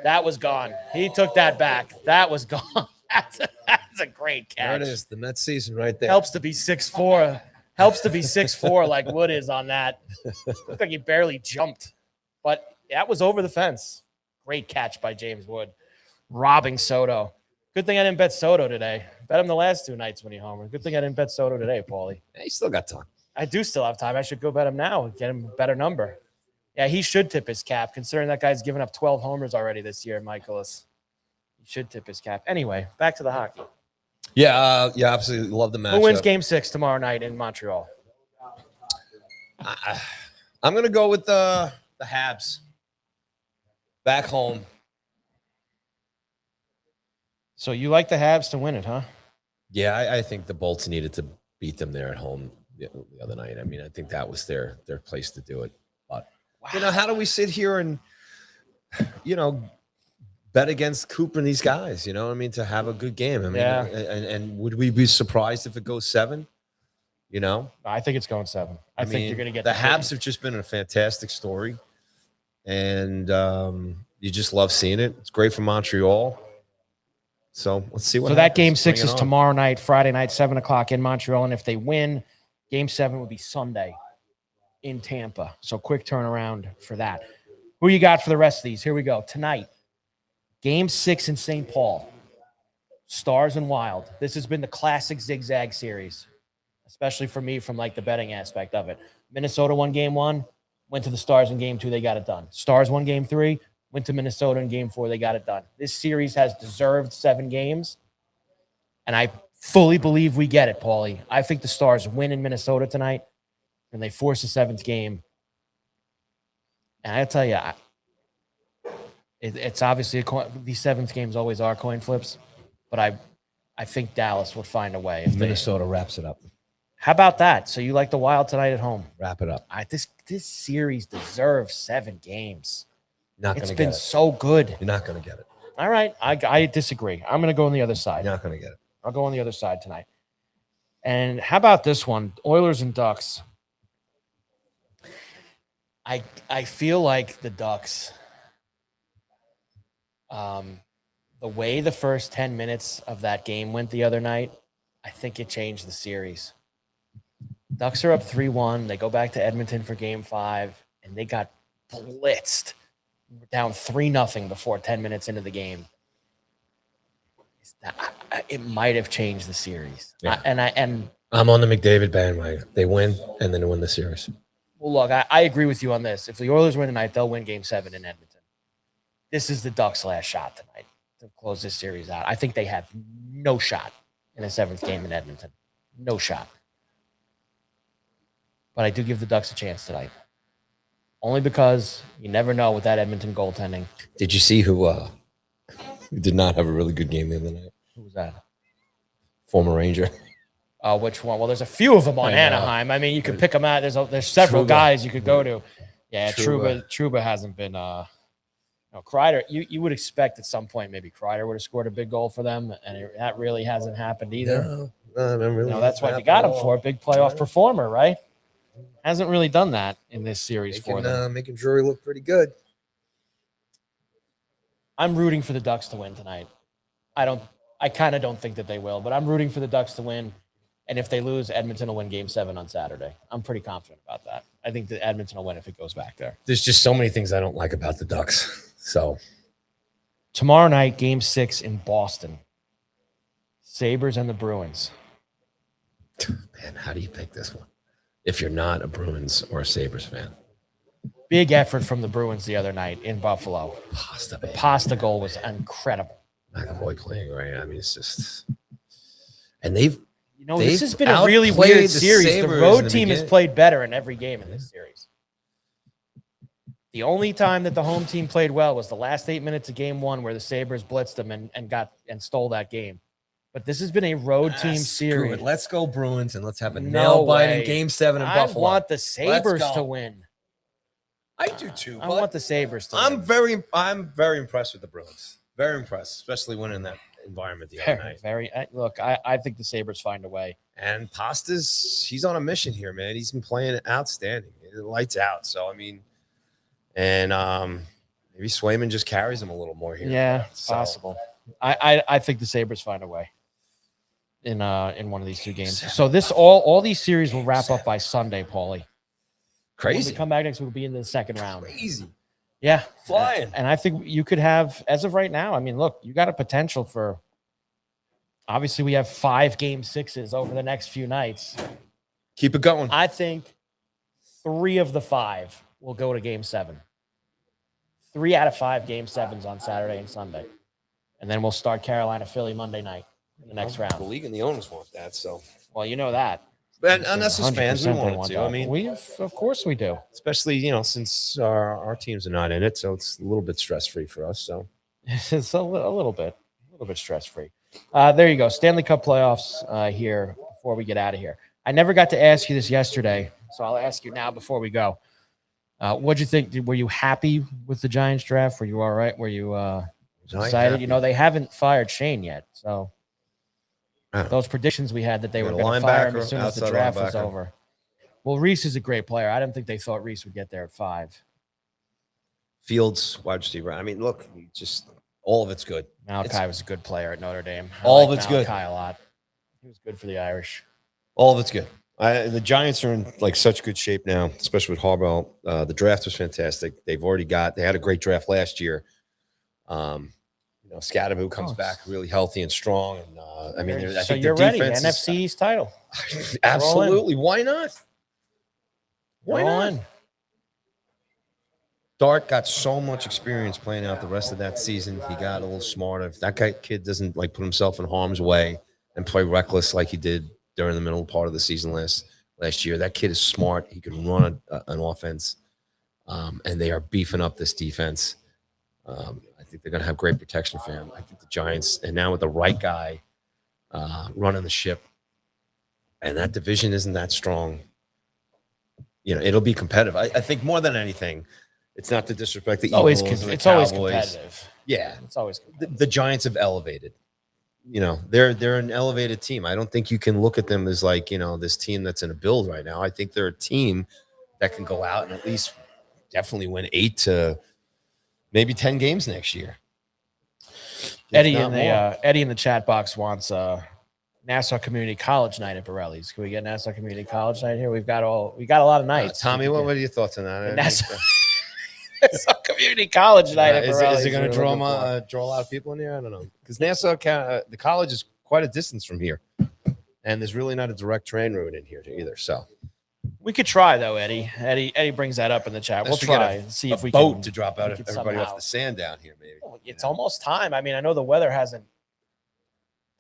That was gone. He took that back. That was gone. That's a great catch. There it is, the Mets season right there. Helps to be 6'4". Helps to be 6'4" like Wood is on that. Looked like he barely jumped. But that was over the fence. Great catch by James Wood. Robbing Soto. Good thing I didn't bet Soto today. Bet him the last 2 nights when he homered. Good thing I didn't bet Soto today, Paulie. Yeah, you still got time. I do still have time. I should go bet him now and get him a better number. Yeah, he should tip his cap, considering that guy's given up 12 homers already this year, Michaelis. He should tip his cap. Anyway, back to the hockey. Yeah, absolutely love the match. Who wins game 6 tomorrow night in Montreal? I'm going to go with the Habs. Back home. So you like the Habs to win it, huh? Yeah, I think the Bolts needed to beat them there at home the other night. I mean, I think that was their place to do it. But, how do we sit here and, bet against Cooper and these guys, to have a good game? I mean, and would we be surprised if it goes 7? I think it's going 7. I think you're going to get the Habs have just been a fantastic story. And you just love seeing it. It's great for Montreal. So let's see what happens. That game 6 is tomorrow night, Friday night, 7:00 in Montreal. And if they win, game 7 would be Sunday in Tampa. So quick turnaround for that. Who you got for the rest of these? Here we go. Tonight, game 6 in St. Paul. Stars and Wild. This has been the classic zigzag series, especially for me from like the betting aspect of it. Minnesota won game 1. Went to the Stars in game 2. They got it done. Stars won game 3. went to Minnesota in game 4. They got it done. This series has deserved 7 games, and I fully believe we get it, Paulie. I think the Stars win in Minnesota tonight, and they force a 7th game. And I tell you, it's obviously these 7th games always are coin flips, but I think Dallas would find a way. If Minnesota wraps it up. How about that? So you like the Wild tonight at home? Wrap it up. This series deserves 7 games. It's been so good. You're not going to get it. All right. I disagree. I'm going to go on the other side. You're not going to get it. I'll go on the other side tonight. And how about this one? Oilers and Ducks. I feel like the Ducks, the way the first 10 minutes of that game went the other night, I think it changed the series. Ducks are up 3-1. They go back to Edmonton for game 5, and they got blitzed down 3-0 before 10 minutes into the game. It might have changed the series. Yeah. I'm on the McDavid bandwagon. They win, and then they win the series. Well, look, I agree with you on this. If the Oilers win tonight, they'll win game 7 in Edmonton. This is the Ducks' last shot tonight to close this series out. I think they have no shot in a 7th game in Edmonton. No shot. But I do give the Ducks a chance tonight. Only because you never know with that Edmonton goaltending. Did you see who did not have a really good game the other night? Who was that? Former Ranger. Which one? Well, there's a few of them on Anaheim. I mean, you could pick them out. There's several guys you could go to. Yeah, Trouba hasn't been Kreider, you would expect at some point maybe Kreider would have scored a big goal for them, and that really hasn't happened either. No, really that's what you got him for, a big playoff performer, right? Hasn't really done that in this series for them. Making Drury look pretty good. I'm rooting for the Ducks to win tonight. I kind of don't think that they will, but I'm rooting for the Ducks to win. And if they lose, Edmonton will win game 7 on Saturday. I'm pretty confident about that. I think that Edmonton will win if it goes back there. There's just so many things I don't like about the Ducks. So tomorrow night, game 6 in Boston. Sabres and the Bruins. Man, how do you pick this one? If you're not a Bruins or a Sabres fan. Big effort from the Bruins the other night in Buffalo. The Pasta goal was incredible. McAvoy playing, right? I mean, it's just... And they've this has been a really weird series. The road team has played better in every game in this series. The only time that the home team played well was the last 8 minutes of game 1 where the Sabres blitzed them and stole that game. But this has been a road team series. Let's go Bruins and let's have a nail-biting game 7 in Buffalo. I want the Sabres to win. I do too. I want the Sabres to win. I'm very impressed with the Bruins. Very impressed, especially winning that environment the other night. Look, I think the Sabres find a way. And he's on a mission here, man. He's been playing outstanding. Lights out. So, I mean, and maybe Swayman just carries him a little more here. Yeah, possible. I think the Sabres find a way in one of these 2 games. So all these series will wrap up by Sunday, Paulie. Crazy. When we come back next week, we'll be in the second round. Crazy. Yeah. Flying. And I think you could have, as of right now, I mean, look, you got a potential for, obviously we have 5 game 6s over the next few nights. Keep it going. I think 3 of the 5 will go to game 7. 3 out of 5 game 7s on Saturday and Sunday. And then we'll start Carolina-Philly Monday night in the next round. The league and the owners want that, so. Well, you know that. And us as fans, we want it to. I mean, of course we do. Especially, since our teams are not in it, so it's a little bit stress-free for us. So it's a little bit stress-free. There you go. Stanley Cup playoffs here before we get out of here. I never got to ask you this yesterday, so I'll ask you now before we go. What'd you think? Were you happy with the Giants draft? Were you all right? Were you excited? Happy. They haven't fired Shane yet, so those predictions we had that they were going to fire him as soon as the draft was over. Well, Reese is a great player. I didn't think they thought Reese would get there at 5. Fields, wide receiver. I mean, look, just all of it's good. Malachi was a good player at Notre Dame. All of it's good. Malachi a lot. He was good for the Irish. All of it's good. The Giants are in such good shape now, especially with Harbaugh. The draft was fantastic. They had a great draft last year. Scadaboo comes back really healthy and strong. And I think you're ready. NFC East title. Absolutely. Why not? Why not? Dart got so much experience playing out the rest of that season. He got a little smarter. If that kid doesn't like put himself in harm's way and play reckless like he did during the middle part of the season last year, that kid is smart. He can run an offense, and they are beefing up this defense. I think they're going to have great protection for him. I think the Giants, and now with the right guy running the ship, and that division isn't that strong. It'll be competitive. I think more than anything. It's not to disrespect the Eagles. It's always competitive. Yeah, it's always competitive. The Giants have elevated. They're an elevated team. I don't think you can look at them as like this team that's in a build right now. I think they're a team that can go out and at least definitely win 8 to maybe 10 games next year. Eddie in the chat box wants Nassau Community College night at Borrelli's. Can we get Nassau Community College night here? We got a lot of nights. Tommy, what are your thoughts on that? Nassau Community College night at Borrelli's. Is it going to draw a lot of people in here? I don't know. Because Nassau, the college is quite a distance from here. And there's really not a direct train route in here either. So we could try, though, Eddie. Eddie brings that up in the chat. We'll try and see if we can. Boat to drop out everybody off the sand down here, maybe. Well, it's almost time. I mean, I know the weather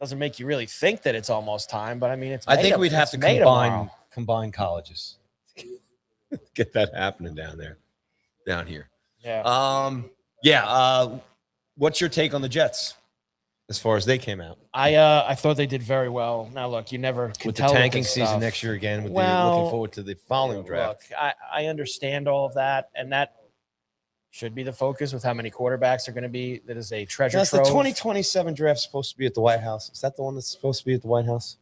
doesn't make you really think that it's almost time, but I mean, I think we'd have to combine colleges. Get that happening down here. Yeah. What's your take on the Jets as far as they came out? I thought they did very well. Now, look, you never can with tell the tanking season next year again. Looking forward to the following draft. Look, I understand all of that, and that should be the focus with how many quarterbacks are going to be. That is a treasure trove. The 2027 draft supposed to be at the White House? Is that the one that's supposed to be at the White House?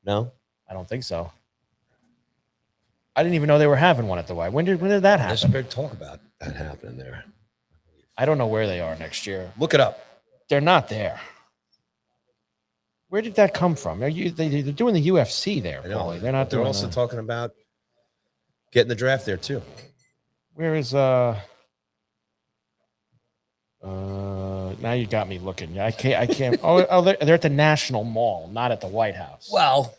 No, I don't think so. I didn't even know they were having one at the White. When did that happen? There's a big talk about that happening there. I don't know where they are next year. Look it up. They're not there. Where did that come from? They're doing the UFC there. I know. Paulie. They're not. They're also talking about getting the draft there too. Where is now you got me looking. I can't. Oh, they're at the National Mall, not at the White House. Well,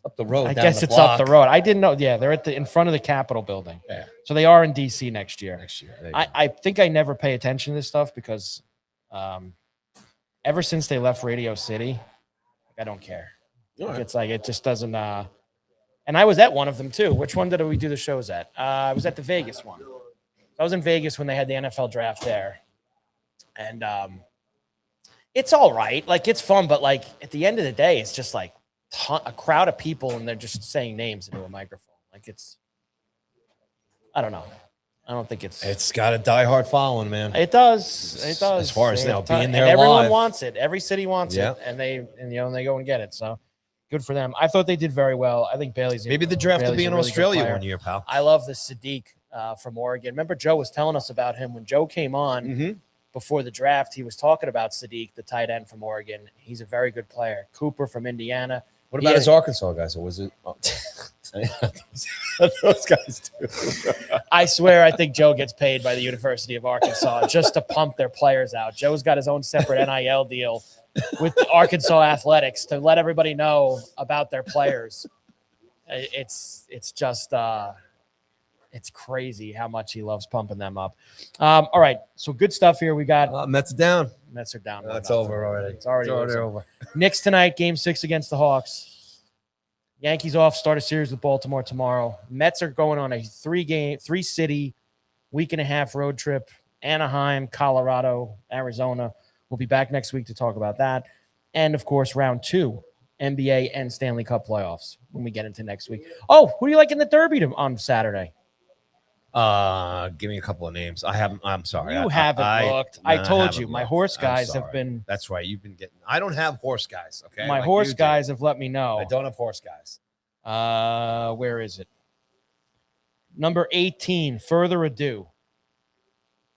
up the road. I guess it's up the road. I didn't know. Yeah, they're in front of the Capitol building. Yeah. So they are in DC next year. I I think I never pay attention to this stuff because ever since they left Radio City, I don't care. Right. It's like it just doesn't. And I was at one of them too. Which one did we do the shows at? I was at the Vegas one. I was in Vegas when they had the NFL draft there, and it's all right. Like it's fun, but like at the end of the day, it's just like a crowd of people and they're just saying names into a microphone. Like it's, I don't know. I don't think it's got a diehard following, man. It does. It does. As far as now being there, everyone live. wants it. Every city wants it, and they go and get it. So good for them. I thought they did very well. I think Bailey's maybe the draft will be in Australia one year, pal. I love the Sadiq from Oregon. Remember Joe was telling us about him when Joe came on before the draft. He was talking about Sadiq, the tight end from Oregon. He's a very good player. Cooper from Indiana. What about his Arkansas guys? Or was it? Oh. Those guys too. I swear, I think Joe gets paid by the University of Arkansas just to pump their players out. Joe's got his own separate NIL deal with the Arkansas Athletics to let everybody know about their players. It's just it's crazy how much he loves pumping them up. All right, so good stuff here. We got Mets down. Mets are down. It's over already. It's already over. Knicks tonight, Game 6 against the Hawks. Yankees off, start a series with Baltimore tomorrow. Mets are going on a 3-city, week-and-a-half road trip. Anaheim, Colorado, Arizona. We'll be back next week to talk about that. And, of course, round 2, NBA and Stanley Cup playoffs when we get into next week. Oh, who do you like in the Derby on Saturday? Give me a couple of names. I'm sorry. You haven't looked. I told you. My horse guys have been. That's right. You've been getting. I don't have horse guys. Okay. My horse guys have let me know. I don't have horse guys. Where is it? Number 18. Further Ado.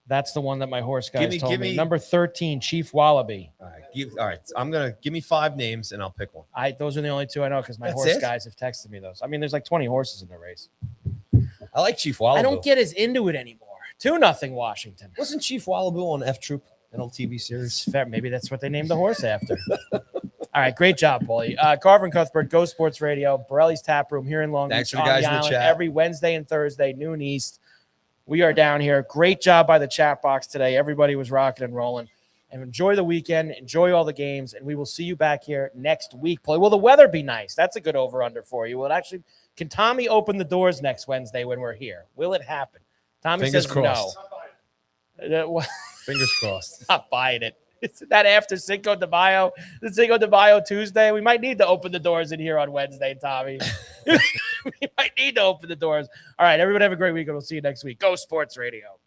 That's the one that my horse guys told me. Number 13. Chief Wallaby. All right. I'm gonna give me 5 names and I'll pick one. Those are the only 2 I know because my horse guys have texted me those. I mean, there's like 20 horses in the race. I like Chief Wallaby. I don't get as into it anymore. 2-0 Washington. Wasn't Chief Wallaby on F Troop, an old TV series? Fair. Maybe that's what they named the horse after. All right, great job, Paulie. Carver and Cuthbert, Go Sports Radio, Borrelli's Taproom here in Long Beach. Thanks for the guys in the chat. Every Wednesday and Thursday, noon East. We are down here. Great job by the chat box today. Everybody was rocking and rolling. And enjoy the weekend. Enjoy all the games. And we will see you back here next week. Will the weather be nice? That's a good over-under for you. Will it actually? Can Tommy open the doors next Wednesday when we're here? Will it happen? Tommy Fingers says crossed. no. Fingers crossed. Not buying it. It's that after Cinco de Mayo, the Cinco de Mayo Tuesday. We might need to open the doors in here on Wednesday, Tommy. We might need to open the doors. All right, everyone have a great week, and we'll see you next week. Go Sports Radio.